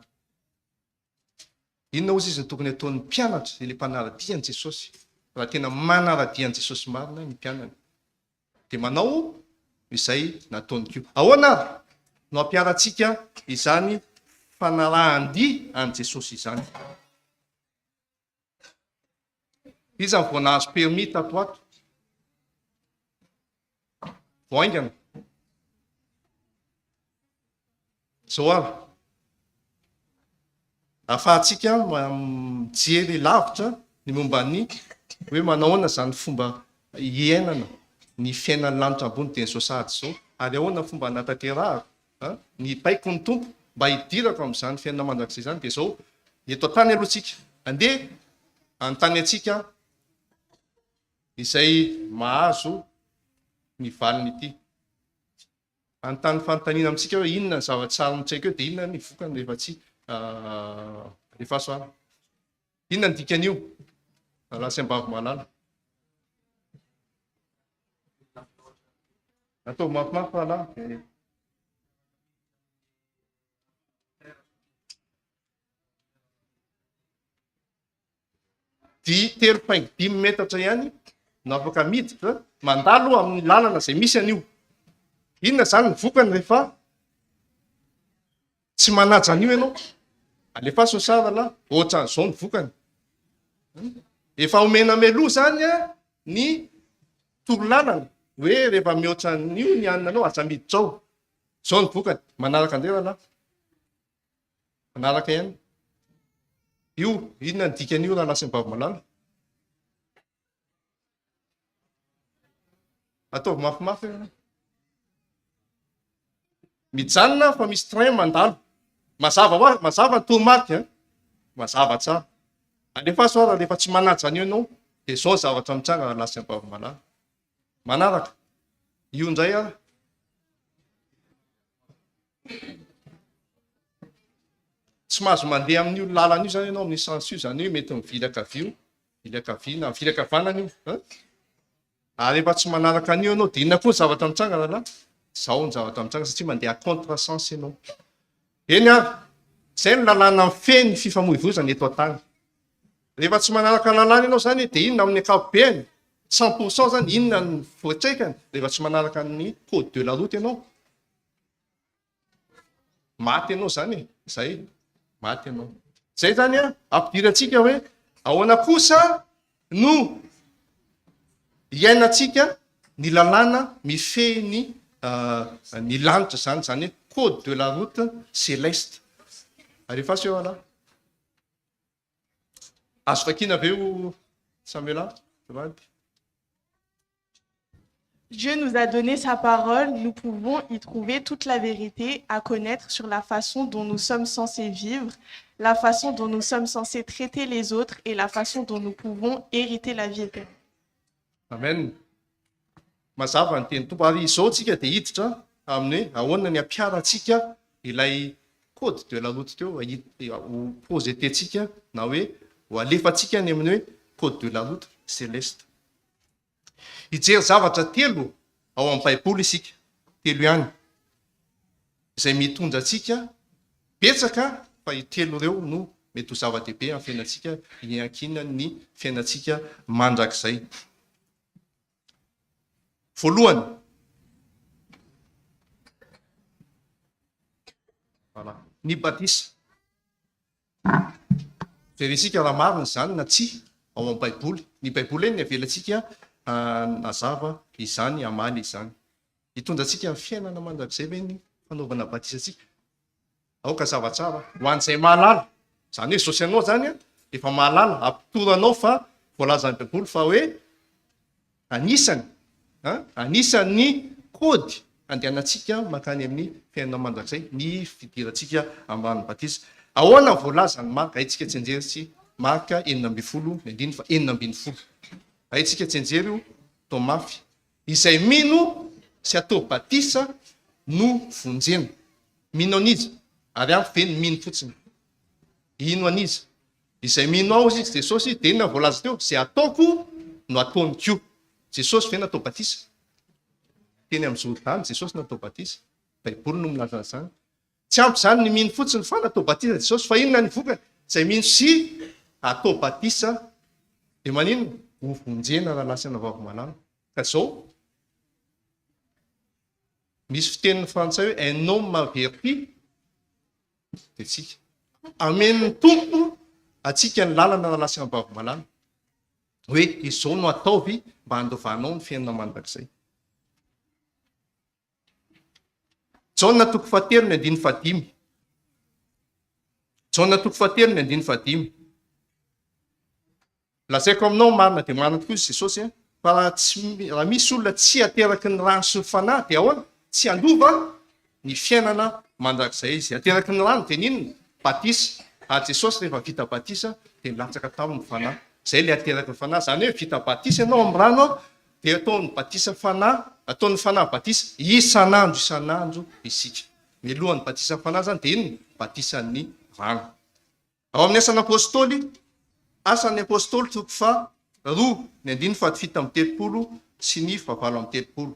Inona ozy izy ny tokony ataon'ny mpianatra ilay mpanaradian'i Jesosy? Raha tena manaradian'i Jesosy marina ny mpianany, dia manao izay nataony koa. Ahoana no ampiaratsika izany fanarahan-dy an Jesosy izany. Izy ny voanahazo permis tato ato. Voaingana. Zao ary. Ahafahantsika mijery lavitra ny momba ny hoe manahoana zany fomba iainana ny fiainan'ny lanitra ambony teny sosady zao, ary ahoana fomba hanatanterahako ny taiko ny tompo mba hidirako amin'izany fiainana mandrakizay izany. Dia zao eto an-tany aloha tsika andeha an-tany atsika izay mahazo ny valiny ity. An-tany fanontaniana amintsika hoe inona ny zava-tsara mitsaiko eo dia inona ny vokany rehefa tsy rehefa soara. Inona ny dikan'io? Lasa ambavy malala. Atao mafimafy rahalala. Telo paingo 5 metatra ihany no afaka miditra mandalo amin'ny lalana izay misy an'io. Inona zany ny vokany rehefa tsy manaja an'io ianao? Alefaso sara la ohatran'izao ny vokany. Efa omena meloa zany ny torolalana hoe rehefa mihoatra an'io ny aninanao aza miditra ao. Zao ny vokany. Manaraka andreo la manaraka ihany. Io inona ny dikan'io raha lasa mbavy malala? Ataovy mafimafy. Mijanona fa misy train mandalo. Mazava ny toromarika. Mazava tsara. Alefaso ara rehefa tsy manaja an'io ianao dia zao zavatra mitsanga raha lasa mbavy malala. Manaraka. Io ndray ara. Tsy mahazo mandeha amin'io lalana io zany ianao amin'ny sens io zany hoe mety mivilaka avio, vilaka avy na vilaka avanana io. Ary rehefa tsy manaraka an'io ianao dia inona koa ny zavatra mitsanga rahalahy? Zao ny zavatra mitsanga satria mandeha contre sens ianao. Eny ary, izay ny lalàna feny fifamoivoizana eto an-tany. Rehefa tsy manaraka lalàna ianao zany dia inona amin'ny ankapobeny 100% zany inona ny voatraikany rehefa tsy manaraka ny code de la route ianao? Maty ianao zany e. Zay. Maty ianao. Zay zany ampidirantsika hoe ahoana kosa no iainantsika ny lalàna mifehy ny lanitra zany, zany hoe code de la route céleste. Rehefa sy eo ala. Azo fakina aveo Samuela? Dieu nous a donné sa parole, nous pouvons y trouver toute la vérité à connaître sur la façon dont nous sommes censés vivre, la façon dont nous sommes censés traiter les autres et la façon dont nous pouvons hériter la vie éternelle. Amen. Mazava ny teny tompo ary izao tsika dia hiditra amin'ny ahoana ny ampiaratsika ilay code de la route teo ho projetentsika na hoe ho alefatsika ny amin'ny hoe code de la route céleste. Hijery zavatra telo ao amin'ny baiboly isika, telo ihany, izay mitondra antsika betsaka fa telo ireo no mety ho zava-dehibe amin'ny fiainantsika hiankinana ny fiainantsika mandrakizay. Voalohany, ny batisa. Verisika raha marina zany na tsy ao amin'ny baiboly. Ny baiboly eny avelantsika nazava izany, amaly izany. Hitondra antsika amin'ny fiainana mandrakizay ve ny fanaovana batisa antsika? Aoka zavatsara ho an'izay mahalala. Zany hoe zao sy anao zany efa mahalala, ampitoranao fa voalaza ny baiboly fa hoe anisan'ny kody andehanantsika makany amin'ny fiainana mandrakizay ny fidirantsika ambany batisa. Ahoana voalaza ny marika? Haitsika tsy enjery sy marika 9:9. Haitsika tsy enjery io tomafy. Izay mino sy atao batisa no vonjena. Mino an'izy. Ary ampy veny mino fotsiny. Ino an'izy? Izay mino ao izy Jesosy dia inona voalaza teo? Izay ataoko no ataony koa. Jesosy ve natao batisa? Teny amin'ny Jordany Jesosy natao batisa. Baiboly no milaza zany. Tsy ampy zany ny mino fotsiny fa natao batisa Jesosy fa inona ny vokany? Izay mino sy atao batisa dia manino? Ho vonjena raha lasana vavamalala. Ka zao misy fitenin'ny frantsay hoe un homme m'avertit dia tsika amen'ny tompo atsika ny lalana na lasa ambavo-malala hoe izao no ataovy mba handovanao ny fiainana mandrakizay. Jaona toko fahatelo ny andiny fahadimy. Jaona toko fahatelo ny andiny fahadimy. Lazaiko aminao marina dia marina tokoa izy Jesosy fa raha misy olona tsy ateraky ny rano sy ny fanahy dia ahoana? Tsy andova ny fiainana mandrakizay izy. Ateraky ny rano dia ninona? Batisa. Ary Jesosy rehefa vita batisa dia nilatsaka tamin'ny fanahy. Zay le ateraky ny fanahy. Zany hoe vita batisa ianao amin'ny rano dia ataony batisa fanahy, ataony fanahy batisa isan'andro isika. Mialohan'ny batisa fanahy zany dia inona? Batisan'ny rano. Ao amin'ny asan'ny apôstôly, asan'ny apôstôly toko fa 2 ny andiny fahafito amby 30 sy ny fahavalo amby 30.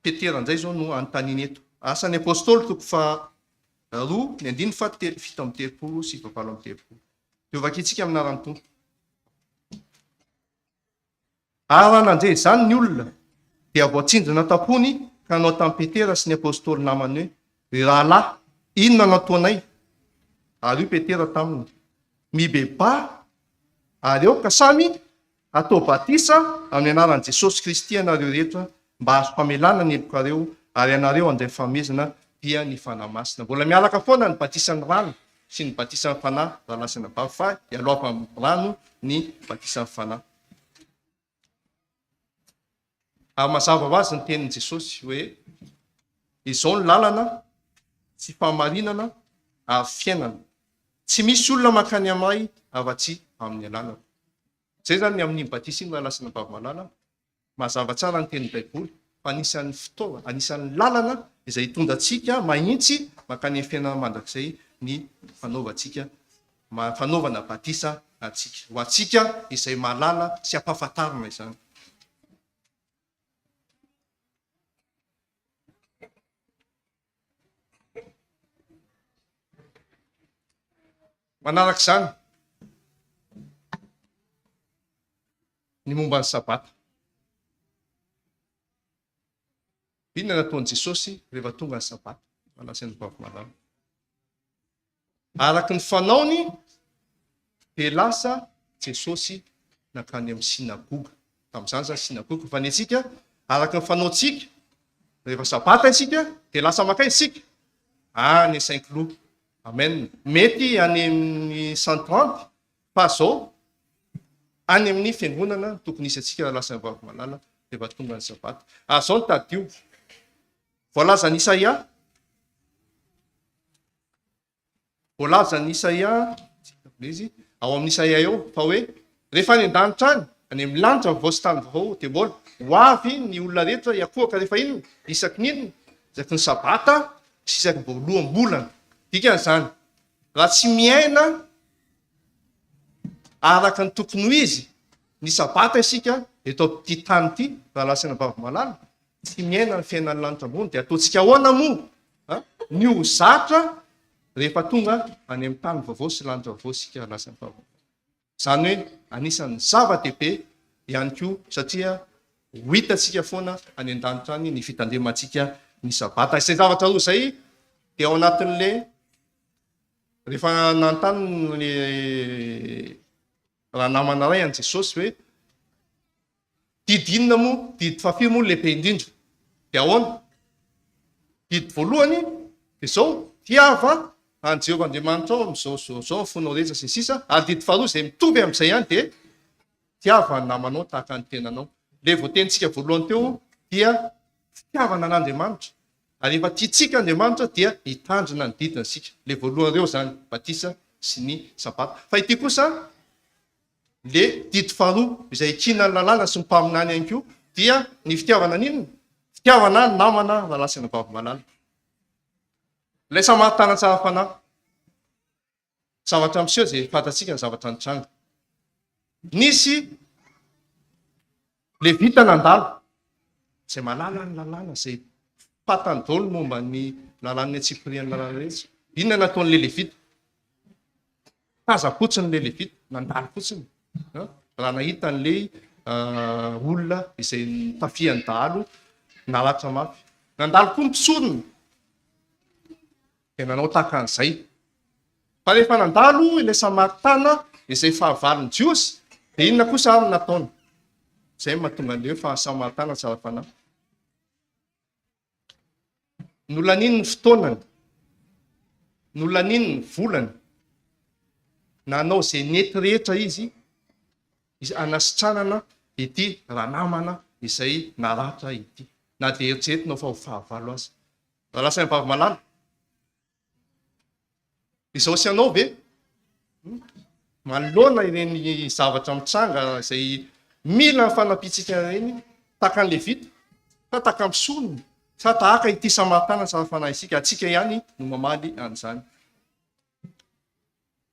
Petera nzay zao no anontaniny eto. Asan'ny apôstôly toko fa 2 ny andiny fahafito amby 30 sy fahavalo amby 30. Dia vakitsika amin'ny anaran'ny tompo. Ary nanjay izany ny olona dia voatsinjona tampony ka nanao tamin'ny Petera sy ny apôstôly namany hoe rahalahy, inona no ataonay? Ary io Petera taminy mibeba ary eo ka samy atao batisa amin'ny anaran'i Jesosy Kristy ianareo rehetra mba hazo famelana ny helokareo ary ianareo andray famezana dia ny fanahy masina. Mbola miaraka foana ny batisan'ny rano sy ny batisan'ny fanahy raha lasana bavy fa ialoava amin'ny rano ny batisan'ny fanahy. Ary mazava ho azy ny tenin'i Jesosy hoe izao ny lalana tsy fahamarinana ary fiainana. Tsy misy olona mankany amay afa-tsy amin'ny alalako. Zay zany amin'ny batisa iny raha lasana bavy malala. Mazava tsara ny tenin'ny Baiboly fa anisan'ny fitaovana, anisan'ny lalana izay hitondra antsika mahitsy mankany amin'ny fiainana mandrakizay ny fanaovana batisa atsika. Ho atsika izay malala sy ampahafantarina izany. Manaraka izany ny momba ny sabata. Inona nataon'i Jesosy rehefa tonga ny sabata? Malasain'ny bavy malala. Araky ny fanaony dia lasa Jesosy nakany amin'ny sinagoga. Tamin'izany zany sinagoga fa ny antsika araky ny fanaontsika rehefa sabata isika dia lasa makay isika ny Saint-Cloud. Amen. Mety any amin'ny 130 fa zao any amin'ny fiangonana tokony isy atsika lasa ny bavy malala rehefa tonga ny sabata. Zao ny tadio voalaza ny Isaia ao amin'ny Isaia eo fa hoe rehefa any an-danitra any amin'ny lanitra voasitany vao dia mbola ho avy ny olona rehetra iakoaka rehefa inona isaky ninona isaky ny sabata sy isaky voalohambolana. Dikan'izany raha tsy miaina araka ny tokony ho izy ny sabata isika eto ty tany ity raha lasana bavy malala tsy miaina ny fiainan'ny lanitra ambony dia ataontsika ahoana moa ny ho zatra rehefa tonga any amin'ny tany vaovao sy lanitra vaovao sika lasana bavy. Zany hoe anisan'ny zava-dehibe ihany koa satria ho hitantsika foana any an-danitra any ny fitandremantsika ny sabata. Izay zavatra roa izay dia ao anatin'le rehefa nantany le raha namana ray an' Jesosy hoe didy inona moa? Didy fahafiry moa lehibe indrindra. Dia ahoana? Didy voalohany dia zao tiava an Jehovah Andriamanitra ao amin'izao fonao rehetra sy ny sisa. Ary didy faharoa izay mitovy amin'izay ihany dia tiava ny namanao tahaka ny tenanao. Le voatenintsika voalohany teo dia fitiavana an'Andriamanitra. Ary rehefa tiatsika Andriamanitra dia hitandrina ny didina sika. Le voalohany reo zany batisa sy ny sabata. Fa ity kosa le didy faharoa izay kina ny lalàna sy ny mpaminany ihany koa dia ny fitiavana n'inona? Fitiavana namana raha lasana bavy malala. Ilay samaritana tsara fanahy. Zavatra miseho izay fantatsika ny zavatra nitranga. Nisy levita nandalo izay malala ny lalàna izay patany daholo momba ny lalàn'ny atsipirian'ny lalàna rehetra. Inona nataon'le levita? Taza fotsiny le levita, nandalo fotsiny. Raha nahita n'le olona izay tafiany dahalo nalatra mafy. Nandalo koa ny mpisorony dia nanao tahaka an'izay. Fa rehefa nandalo ilay Samaritana izay fahavalony Jiosy, dia inona kosa aminy nataony? Zay mahatonga an'ilay hoe fa Samaritana tsara fanahy. Nolaniny ny fotoanany, nolaniny ny volany, nanao izay nety rehetra izy anasitranana ity ranamana izay naratra ity. Na dia eritreretinao fa ho fahavalo azy. Raha lasa ny vavy malala. Izao sy anao ve? Manoloana ireny zavatra mitsanga izay mila fanapitsika ireny, tahaka ny Levita, fa tahaka amin'ny sonony, fa tahaka ity Samaritana tsara fanahy isika, atsika ihany no mamaly an'izany.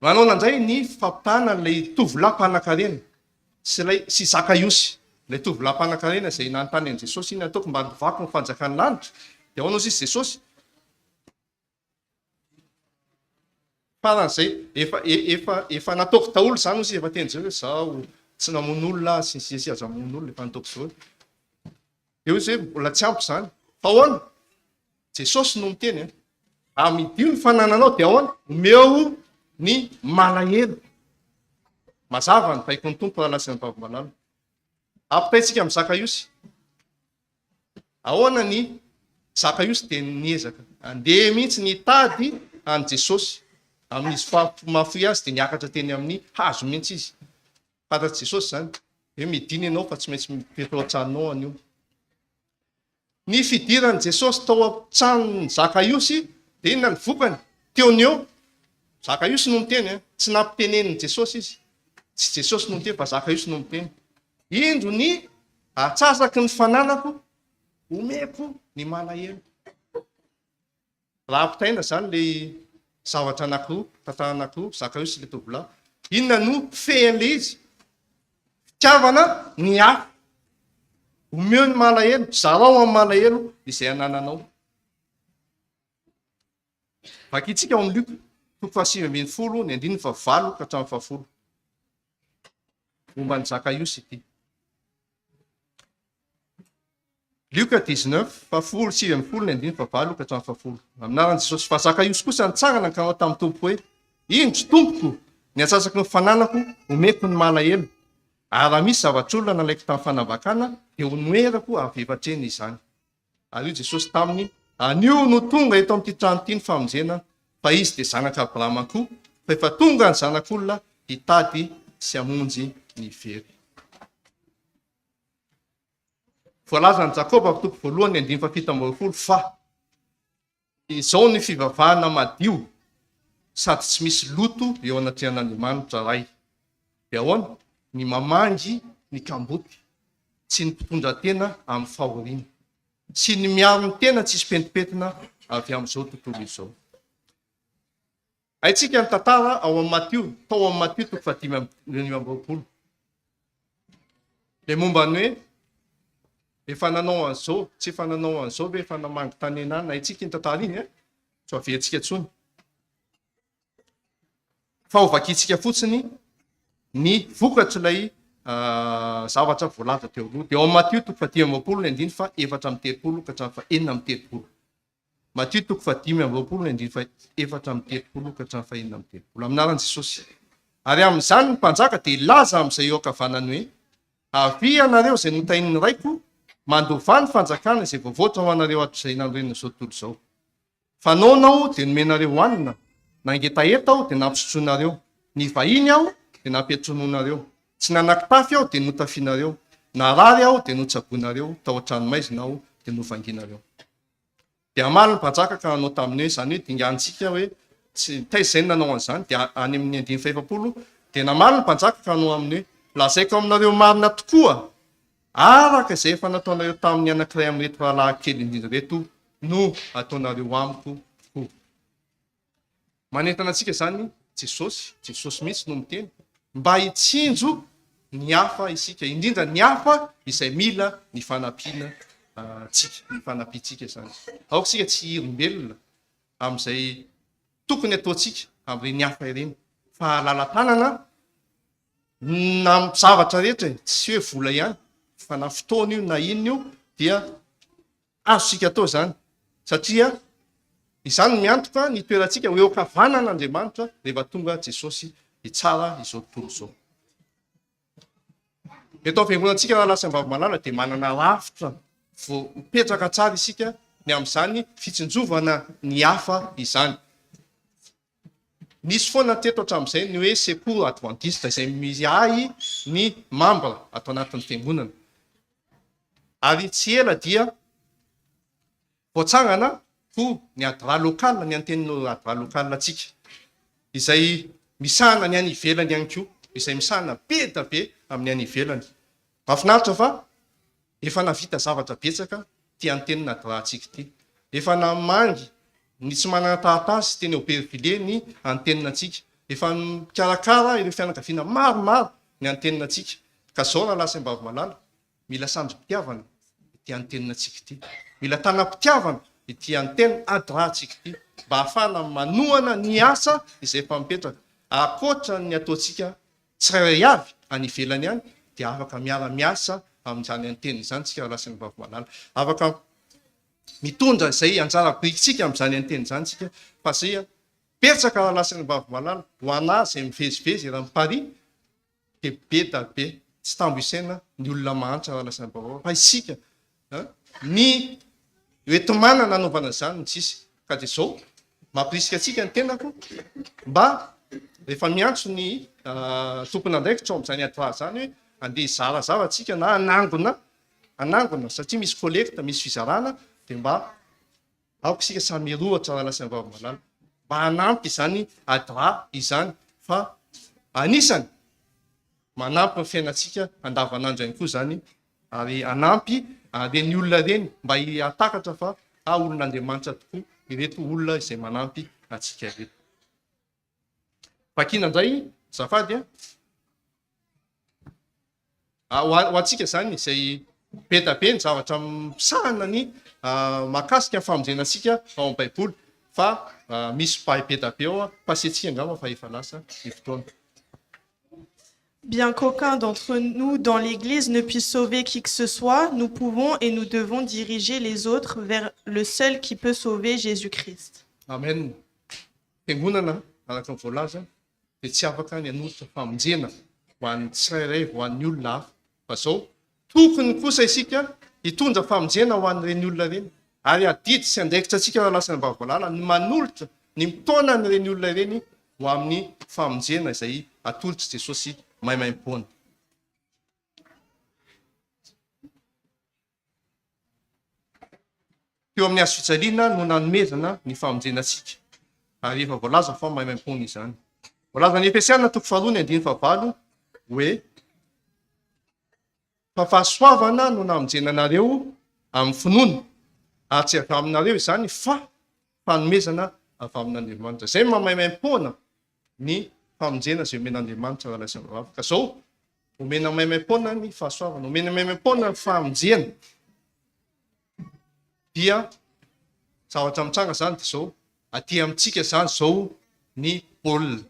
Manao an'izay ny fampitana ilay tovolahy mpanan-karena sy Zakaiosy. Ilay tovolahy mpanan-karena izay nanontany an'i Jesosy, iny ataoko mba novako ny fanjakany lanitra, dia ahoana izy Jesosy? Faran'izay, efa nataoko daholo izany izy efa teny zay hoe zaho tsy namono olona sy ny aza mamono olona efa nataoko zao. Eo izy hoe mbola tsy ampy izany. Fa ahoana? Jesosy no miteny. Amidio ny fanananao dia ahoana? Omeo ny malahelo. Mazava ny paiko ny tompo raha lasa ny vavy malala. Ampitaitsika amin'ny Zakaiosy. Ahoana ny Zakaiosy dia niezaka. Andeha mihitsy nitady an'i Jesosy. Amin'izy mahafoy azy dia niakatra teny amin'ny hazo mihitsy izy. Fantats'i Jesosy zany. Hoe midina ianao fa tsy maintsy mipetro an-tranonao anio. Ny fidiran'i Jesosy tao an-tranon'ny Zakaiosy dia inona ny vokany? Teo ny eo. Zakaiosy no miteny, tsy nampitenen'i Jesosy izy. Tsy Jesosy no miteny fa Zakaiosy no miteny. Indro ny atsasaky ny fananako, omeko ny malahelo. Raha ampitaina zany ilay zavatra anankiroa, tantara anankiroa, Zakaiosy ilay tovolahy. Inona no fehan'ilay izy? Fitiavana ny hafa. Omeo ny malahelo, zarao amin'ny malahelo izay anananao. Vakitsika ao amin'ny Luka, toko fahasivy ambin'ny folo, ny andininy fa valo ka hatramin'ny fahafolo. Momba ny Zakaiosy ity. Luka 19, fahafolo, sivy ambin'ny folo, ny andininy fa valo ka hatramin'ny fahafolo. Aminaran'i Jesosy, fa Zakaiosy kosa nitsangana ka nao tamin'ny tompo hoe, indro tompoko, ny atsasaky ny fananako, omeko ny malahelo. Ary raha misy zavatr'olona nalaiko tamin'ny fanavakana, dia honoerako avevatreny izany. Ary io Jesosy taminy, anio no tonga eto amin'ity trano ity ny famonjena, fa izy dia zanaka Abrahama koa, fa efa tonga ny zanak'olona hitady sy hamonjy ny very. Voalaza ny Jakoba amin'ny toko voalohany, andiny fa fito amby roapolo, fa izao ny fivavahana madio sady tsy misy loto eo anatrehan'Andriamanitra ray. Dia ahoana? Ny mamangy ny kamboty, sy ny mpitondra tena amin'ny fahoriana, sy ny miaro ny tena tsisy pentimpentina avy amin'izao tontolo izao. Haitsika ny tantara ao amin'ny Matio, tao amin'ny Matio toko fadimy amby roapolo. Dia momba ny hoe efa nanao an'izao, tsy efa nanao an'izao ve efa namangy tanenana. Haitsika ny tantara iny, tsy aventsika intsony. Fa ho vakitsika fotsiny ny vokatry ilay zavatra voalaza teo aloha. Dia ao amin'ny Matio toko fadimy amby roapolo, ny andiny fa efatra amby telopolo ka hatramin'ny fa enina amby telopolo. Matio toko fadimy amby roapolo, ny andiny fa efatra amby telopolo ka hatramin'ny fa enina amby telopolo. Aminaran'i Jesosy. Ary amin'izany ny mpanjaka dia laza amin'izay eo ankavanany hoe, avy anareo izay notain'ny raiko, mandova ny fanjakana izay voavoatra ho anareo ato izay nandrena izao tontolo izao. Fanaonao dia nomenareo hanina, nangetaheta aho dia nampisotroanareo, ny vahiny aho dia nampiatrononareo, tsy nanakitafy aho dia notafianareo, narary aho dia notsaboinareo, tao an-tranomaizina aho dia novanginareo. Dia amaly ny mpanjaka ka nanao taminy hoe, izany hoe dingantsika hoe tsy taiza izay nanao an'izany. Dia any amin'ny andiny fa efapolo dia namaly ny mpanjaka ka nanao aminy hoe, lazaiko aminareo marina tokoa, araka izay efa nataonareo tamin'ny anankiray amin'ireto rahalahy kely indrindra reto no ataonareo amiko tokoa. Manentana antsika zany Jesosy mihitsy no miteny mba hitsinjo ny hafa isika, indrindra ny hafa izay mila ny fanampiana tsika, ny fanampitsika zany. Aoka isika tsy olombelona amin'izay tokony ataontsika amin'ireny hafa ireny, fa lala-tanana na zavatra rehetra, tsy hoe vola ihany, fa na fotoana io na inona io dia azosika atao zany, satria izany miantoka ny toerantsika hoe okavanan'Andriamanitra rehefa tonga Jesosy hitsara izao tontolo izao. Eto am-fiangonantsika raha lasa mbavy malala dia manana rafitra vo mipetraka tsara isika ny amin'izany fitsinjovana ny hafa izany. Nisy foana teto hatramin'izay ny hoe secours adventiste izay miahy ny membre atao anatin'ny fiangonana. Ary tsy ela dia voatsangana ho ny adra lokal, ny anteniny adra lokal atsika, izay misahana ny any ivelany ihany koa, izay misahana be da be amin'ny any ivelany. Mahafinaritra fa efa navita zavatra betsaka ty antenina adra atsika ty. Efa namangy ny tsy manana taratasy teny Aubervilliers ny antenina atsika. Efa mikarakara ireo fianakaviana maromaro ny antenina atsika. Ka zao raha lasa mbavy malala, mila sandrim-pitiavana ity antenina atsika ty. Mila tanam-pitiavana ity antena adra atsika ty, mba ahafahana manohana ny asa izay efa mipetraka. Akoatra ny ataontsika tsirairay avy any ivelany any, dia afaka miara-miasa amin'izany antena izany tsika lasa ny mbavy malala. Afaka mitondra izay anjara birikintsika amin'izany antena izany tsika, fa zay petsaka raha lasa ny mbavy malala ho ana izay mivezivezy raha mipari dia be da be tsy tambo isaina ny olona mahantra raha lasa ny mbavy malala. Fa isika ny hoentimana nanaovana izany ny tsisy. Ka dia zao mampirisika atsika ny tenako mba rehefa miantso ny tompona andraikitra ao amin'izany adra zany hoe andeha zarazara atsika na anangona satria misy collecte, misy fizarana, dia mba aoka isika samy mirohatra raha lasa ny mbavy malala mba hanampy izany adra izany, fa anisany manampy ny fiainantsika andavanandro ihany koa zany, ary anampy reny olona reny mba hiatakatra fa olon'Andriamanitra tokoa ireto olona izay manampy atsika reto. Vakina indray zafady ho atsika zany izay be da be ny zavatra misahana ny mahakasika ny famonjenantsika ao amin'ny baiboly, fa misy pahay be da be ao fa sy atsika angamba fa efa lasa ny fotoana. Bien qu'aucun d'entre nous dans l'Église ne puisse sauver qui que ce soit, nous pouvons et nous devons diriger les autres vers le seul qui peut sauver, Jésus-Christ. Amen. Fiangonana araka ny voalaza dia tsy afaka ny hanolotra famonjena ho an'ny tsirairay ho an'ny olona hafa, fa zao tokony kosa isika hitondra famonjena ho an'ireny olona reny, ary adidy sy andraikitra atsika raha lasa ny mbavy malala ny manolotra ny mitona n'ireny olona reny ho amin'ny famonjena izay atolotra Jesosy maimaim-poana. Teo amin'ny azo fijaliana no nanomezana ny famonjenantsika, ary efa voalaza fa maimaim-poana izany. Voalaza ny Efesiana 4:9 hoe fa fahasoavana no namonjenanareo amin'ny finoana, ary tsy avy aminareo izany fa fanomezana avy amin'Andriamanitra. Zay mamaimaim-poana ny famonjena izay omen'Andriamanitra raha lasa mbavy. Ka zao omena maimaim-poana ny fahasoavana, omena maimaim-poana ny famonjena, dia zavatra mitranga zany dia zao aty amintsika zany zao ny baolina.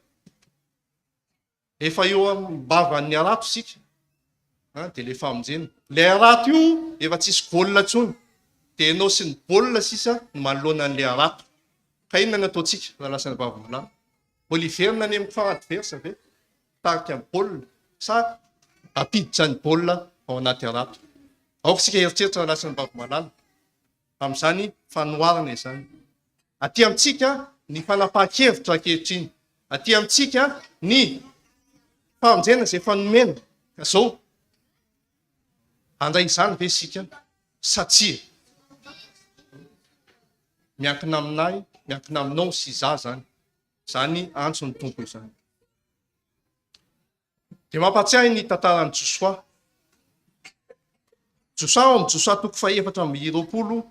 Efa eo ambavan'ny arato isika dia le famonjena. Le arato io efa tsisy baolina intsony, dia ianao sy ny baolina sisa no manoloana an'le arato. Ka inona ny ataontsika raha lasa ny mbavy malala? Oliverina ny amin'ny faradversa ve tarika amin'ny baolina sa apiditra ny baolina ao anaty arato? Aoka isika eritreritra raha lasa ny mbavy malala amin'izany fanoharana izany. Aty amintsika ny fanapahan-kevitra ankehitriny, aty amintsika ny famonjena izay fanomena. Ka zao andray izany ve isika satria miankina aminay, miankina aminao sy izaho zany, zany antso ny tompo izany. Dia mampatsiahy ny tantaran'ny Josoa. Josoa ao amin'ny Josoa 4:20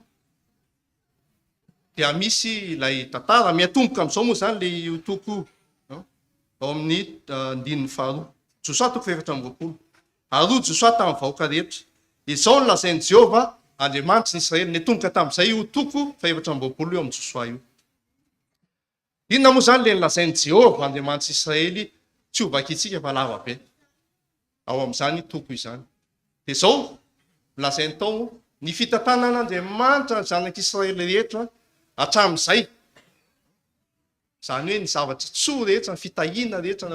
dia misy ilay tantara miatomboka amin'izao moa zany le toko ao amin'ny 9:2. Josoa 4:20. Ary Josoa tamin'ny vahoaka rehetra, izao no lazain'i Jehovah Andriamanitra ny Israely, netomboka tamin'izay io toko 4:20 eo amin'ny Josoa io. Inona moa zany le nilazain'i Jehovah Andriamanitra Israely tsy ho vakitsika fa lava be ao amin'izany toko izany. Dia zao lazainy tao ny fitantanan'Andriamanitra ny zanak'Israely rehetra hatramin'izay Zany hoe ny zavatra tsoa rehetra ny fitahiana rehetra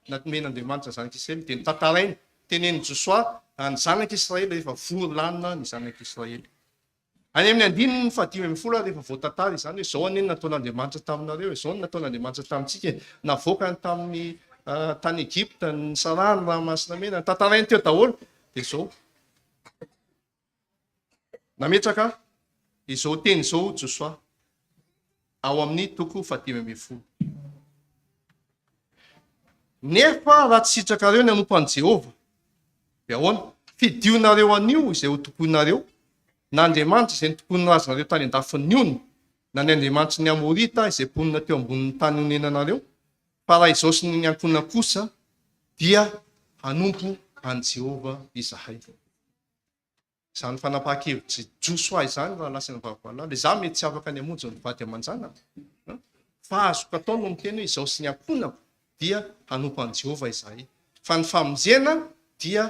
natomen'Andriamanitra ny zanak'Israely dia notantarainy teneny Josoa ny zanak'Israely rehefa vory lanina ny zanak'Israely. Any amin'ny andininy ny fahadimy ambin'ny folo rehefa voatantara izany hoe zao aneny nataon'Andriamanitra taminareo, izao nataon'Andriamanitra tamintsika, navoaka tamin'ny tany Egypta, ny Sarà, ny ranomasina mena, tantarainy teo daholo dia zao. Nametraka izao teny izao Josoa ao amin'ny toko fahadimy ambin'ny folo. Nefa raha tsy sitrakareo ny hanompo an'i Jehova, dia ahoana? Fidionareo anio izay ho tokonareo, na Andriamanitra izay nitokononazonareo tany andafin'ny ono, na ny Andriamanitra ny Amorita izay ponina teo ambonin'ny tany honenanareo, fa raha izao sy ny ankonina kosa dia hanompo an'i Jehova izahay. Izany fanapahan-kevitry Josoa izany raha lasa ny vahavalala. Dia za mety tsy afaka ny hamonjy ny vady aman-janako. Fa azoko atao no miteny hoe izao sy ny ankonako dia hanompo an'i Jehova izahay. Fa ny famonjena dia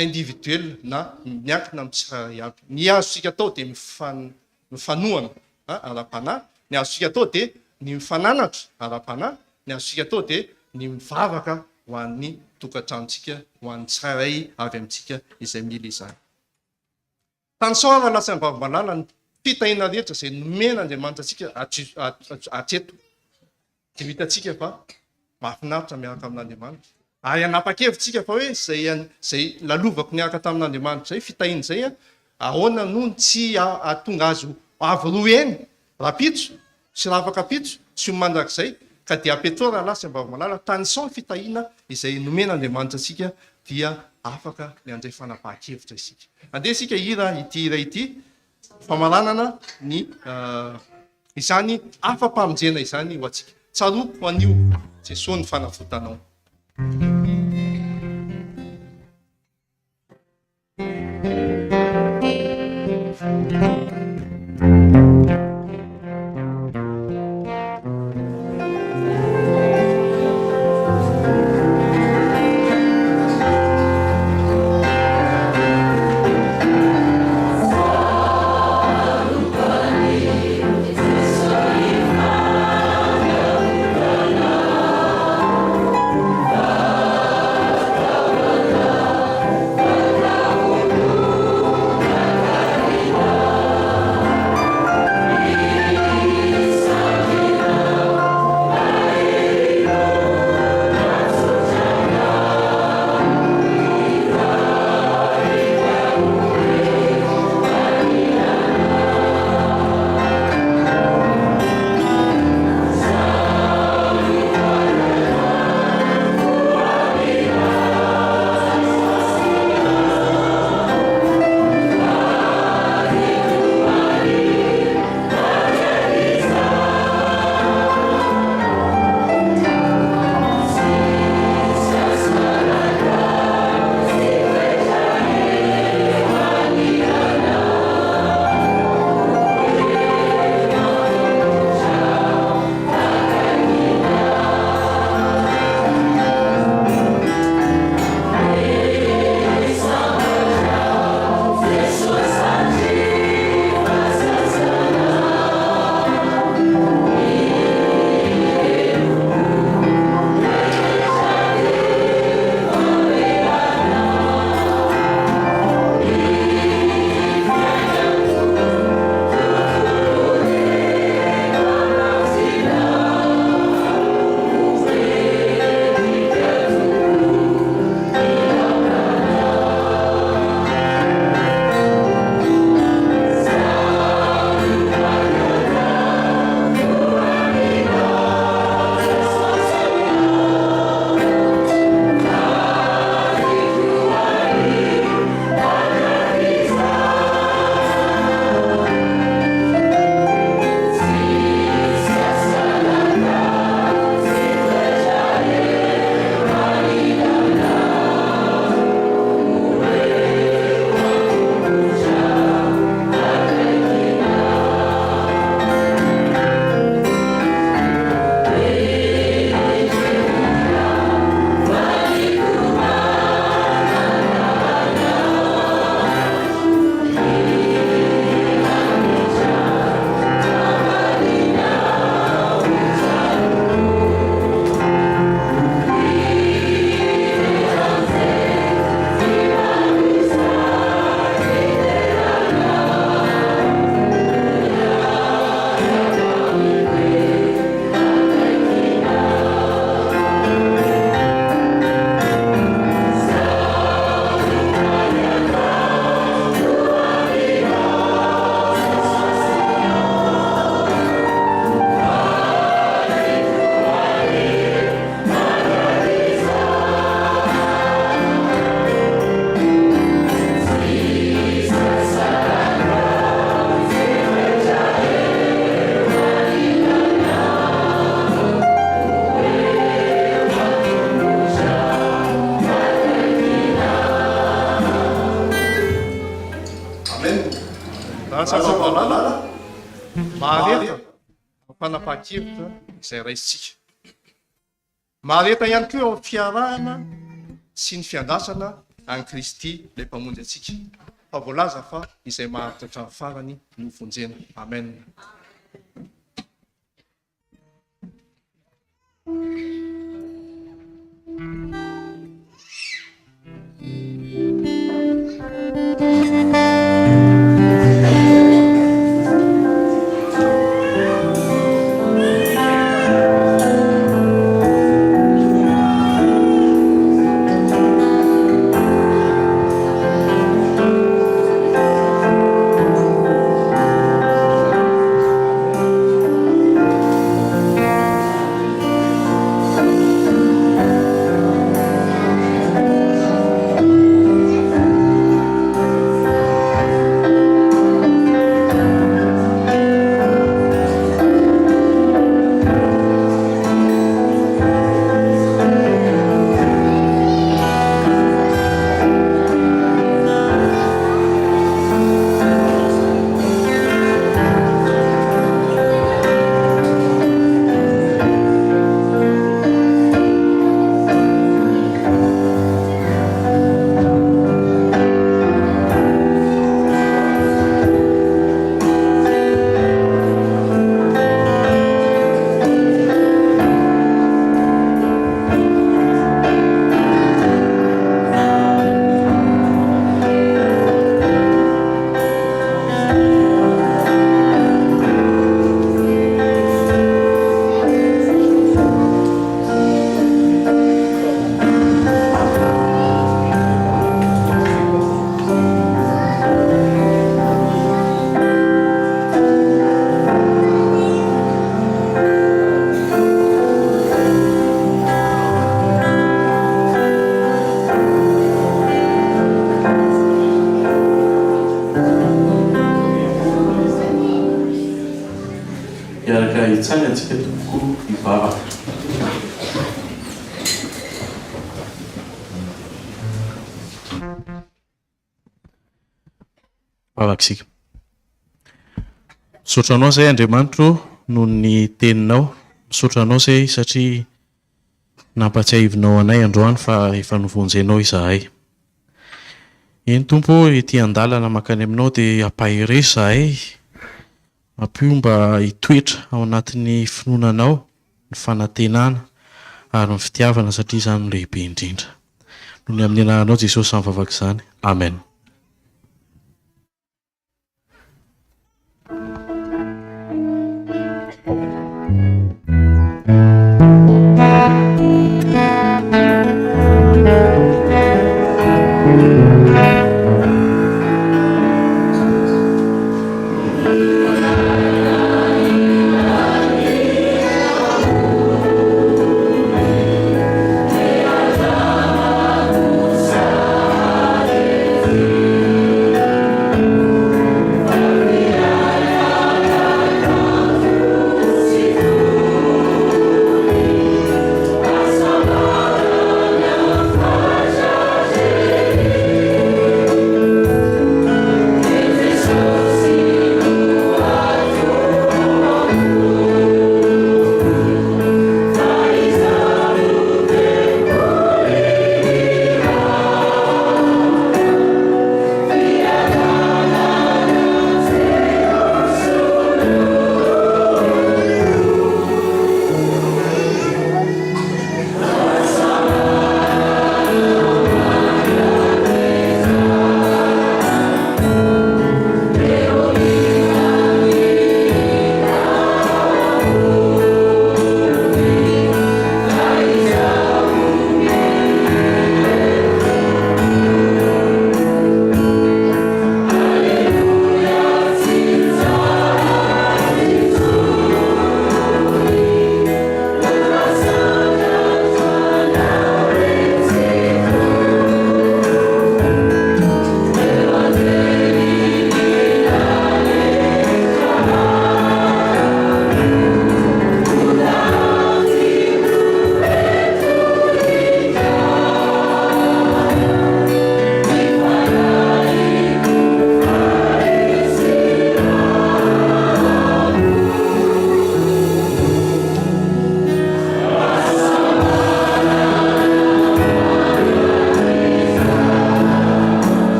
individuel na miankina amin'ny tsirairay avy. Ny azontsika atao dia mifanohana ara-panahy, ny azontsika atao dia ny mifananatra ara-panahy, ny azontsika atao dia ny mivavaka ho an'ny tokantranontsika, ho an'ny tsirairay avy amintsika izay mila izany. Tansoa raha lasa ny vavimalala ny fitahiana rehetra izay nomena Andriamanitra antsika hatreto. Dia hitantsika fa mahafinaritra miaraka amin'Andriamanitra. Ary hanapa-kevitsika fa hoe zay lalovako niaraka tamin'Andriamanitra zay fitahiana zay, ahoana no tsy ahatonga azo avy roa eny rapitso sy ravaka pitso sy mandrakizay, ka dia apetrao raha lasa ny vavimalala tansoa fitahiana izay nomena Andriamanitra antsika dia afaka ny andray fanapahan-kevitra isika. Andeha isika hira ity hira ity, famaranana ny izany afa-pamonjena izany ho antsika. Tsaroko ho anio Jesosy ny fanavotanao. fanapahan-kevitra izay raisitsika. Mareta ihany koa eo amin'ny fiarahana sy ny fiandrasana any Kristy ilay mpamonjy antsika. Fa voalaza fa izay maharitra hatramin'ny farany no vonjena. Amen. Tsanga antsika tokoa hivavaka. Vavaksika. Misaotra anao zay Andriamanitro noho ny teninao. Misaotra anao zay satria nampatsiahivinao anay androany fa efa novonjenao izahay. Eny Tompo, ety an-dalana makany aminao dia ampaheresy zahay. Ampio mba hitoetra ao anatin'ny finoananao, ny fanantenana ary ny fitiavana satria izany no lehibe indrindra. Noho ny amin'ny anaranao Jesosy am'vavaka izany. Amen. Amen.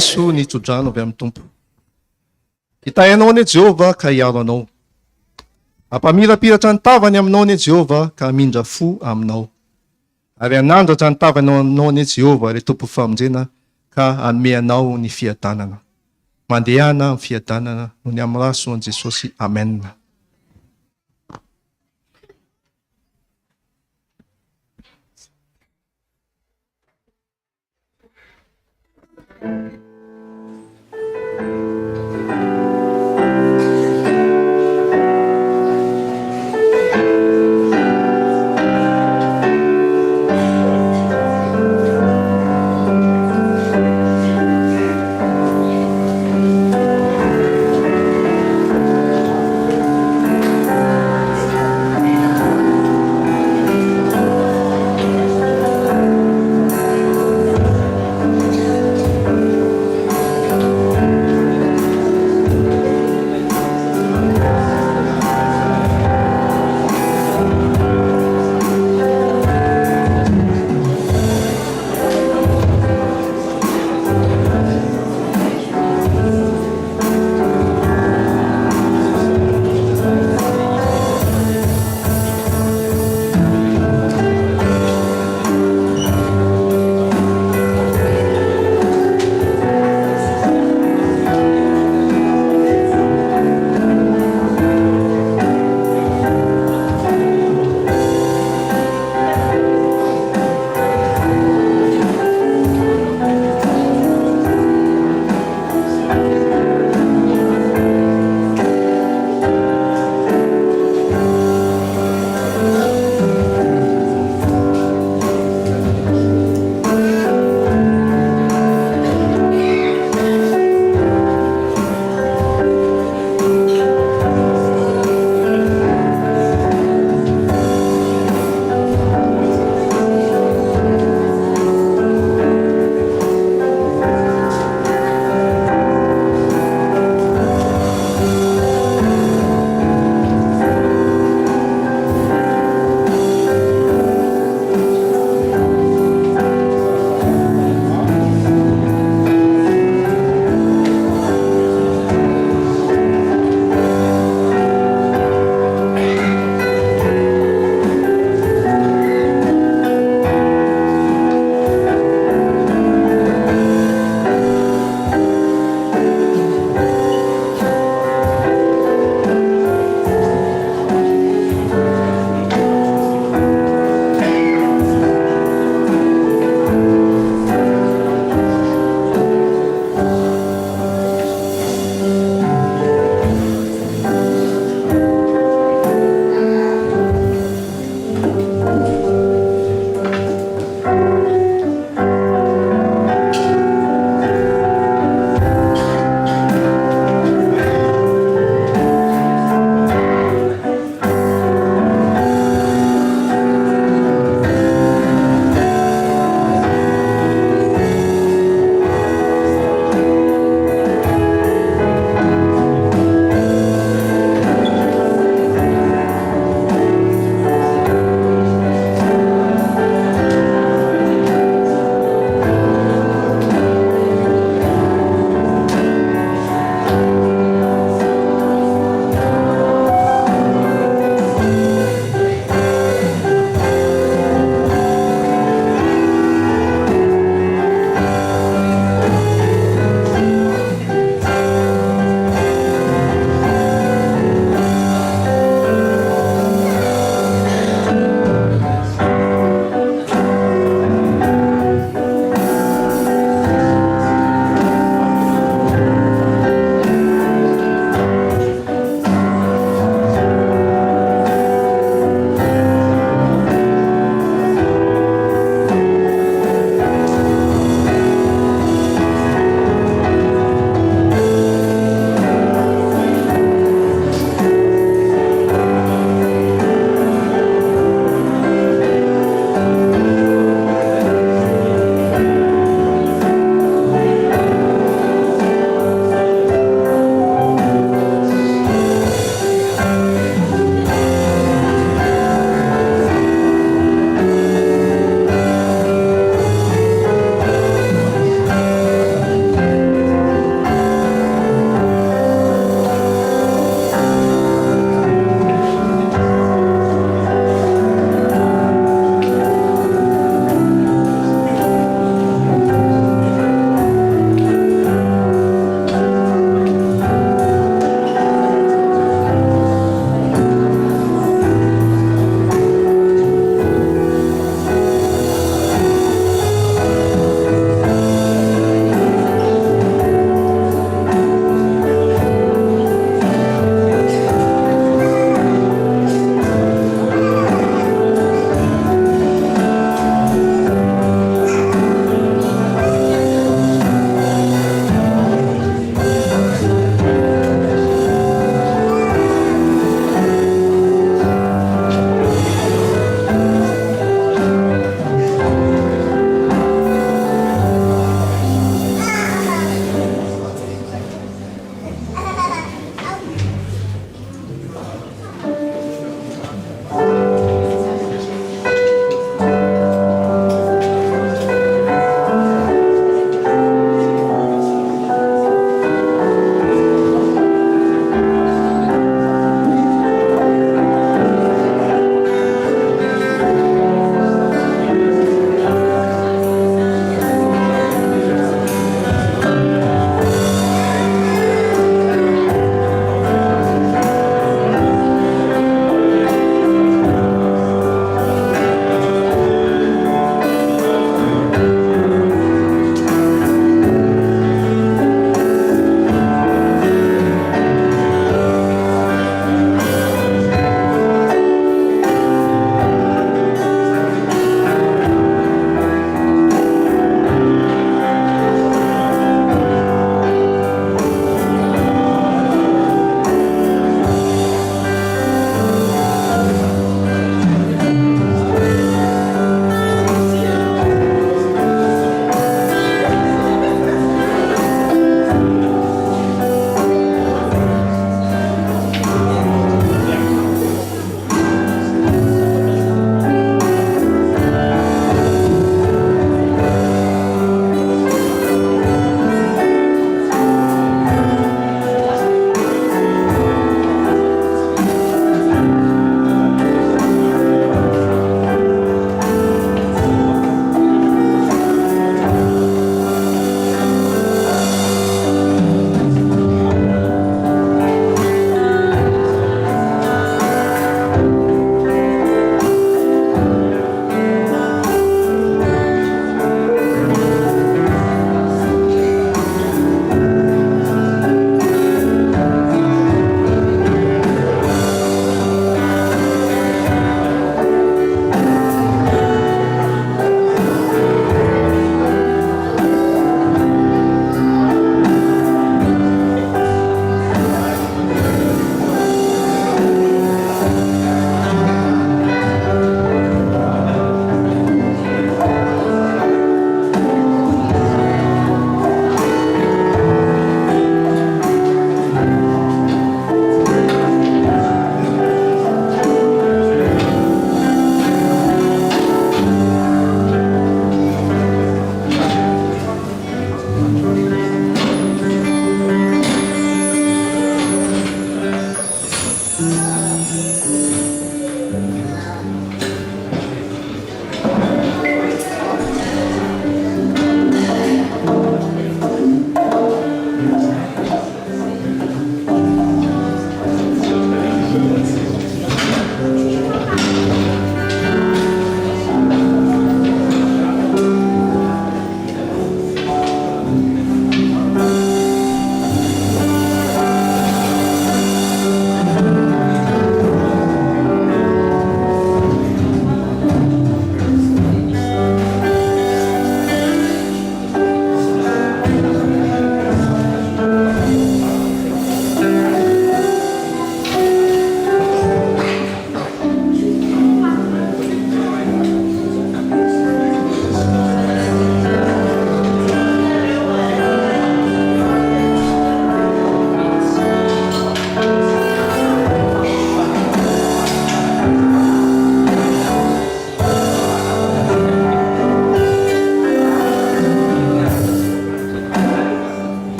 Jesoa nitsodrano avy amin'ny tompo. Hitahinao anie Jehovah ka hiaro anao. Ampamirapiratra ny tavany aminao anie Jehovah ka hamindra fo aminao. Ary hanandratra ny tavany anao anie Jehovah ry tompo famonjena ka hanome anao ny fiadanana. Mandehana amin'ny fiadanana no ny amin'ny rasoan'i Jesosy. Amen.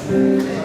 Gracias.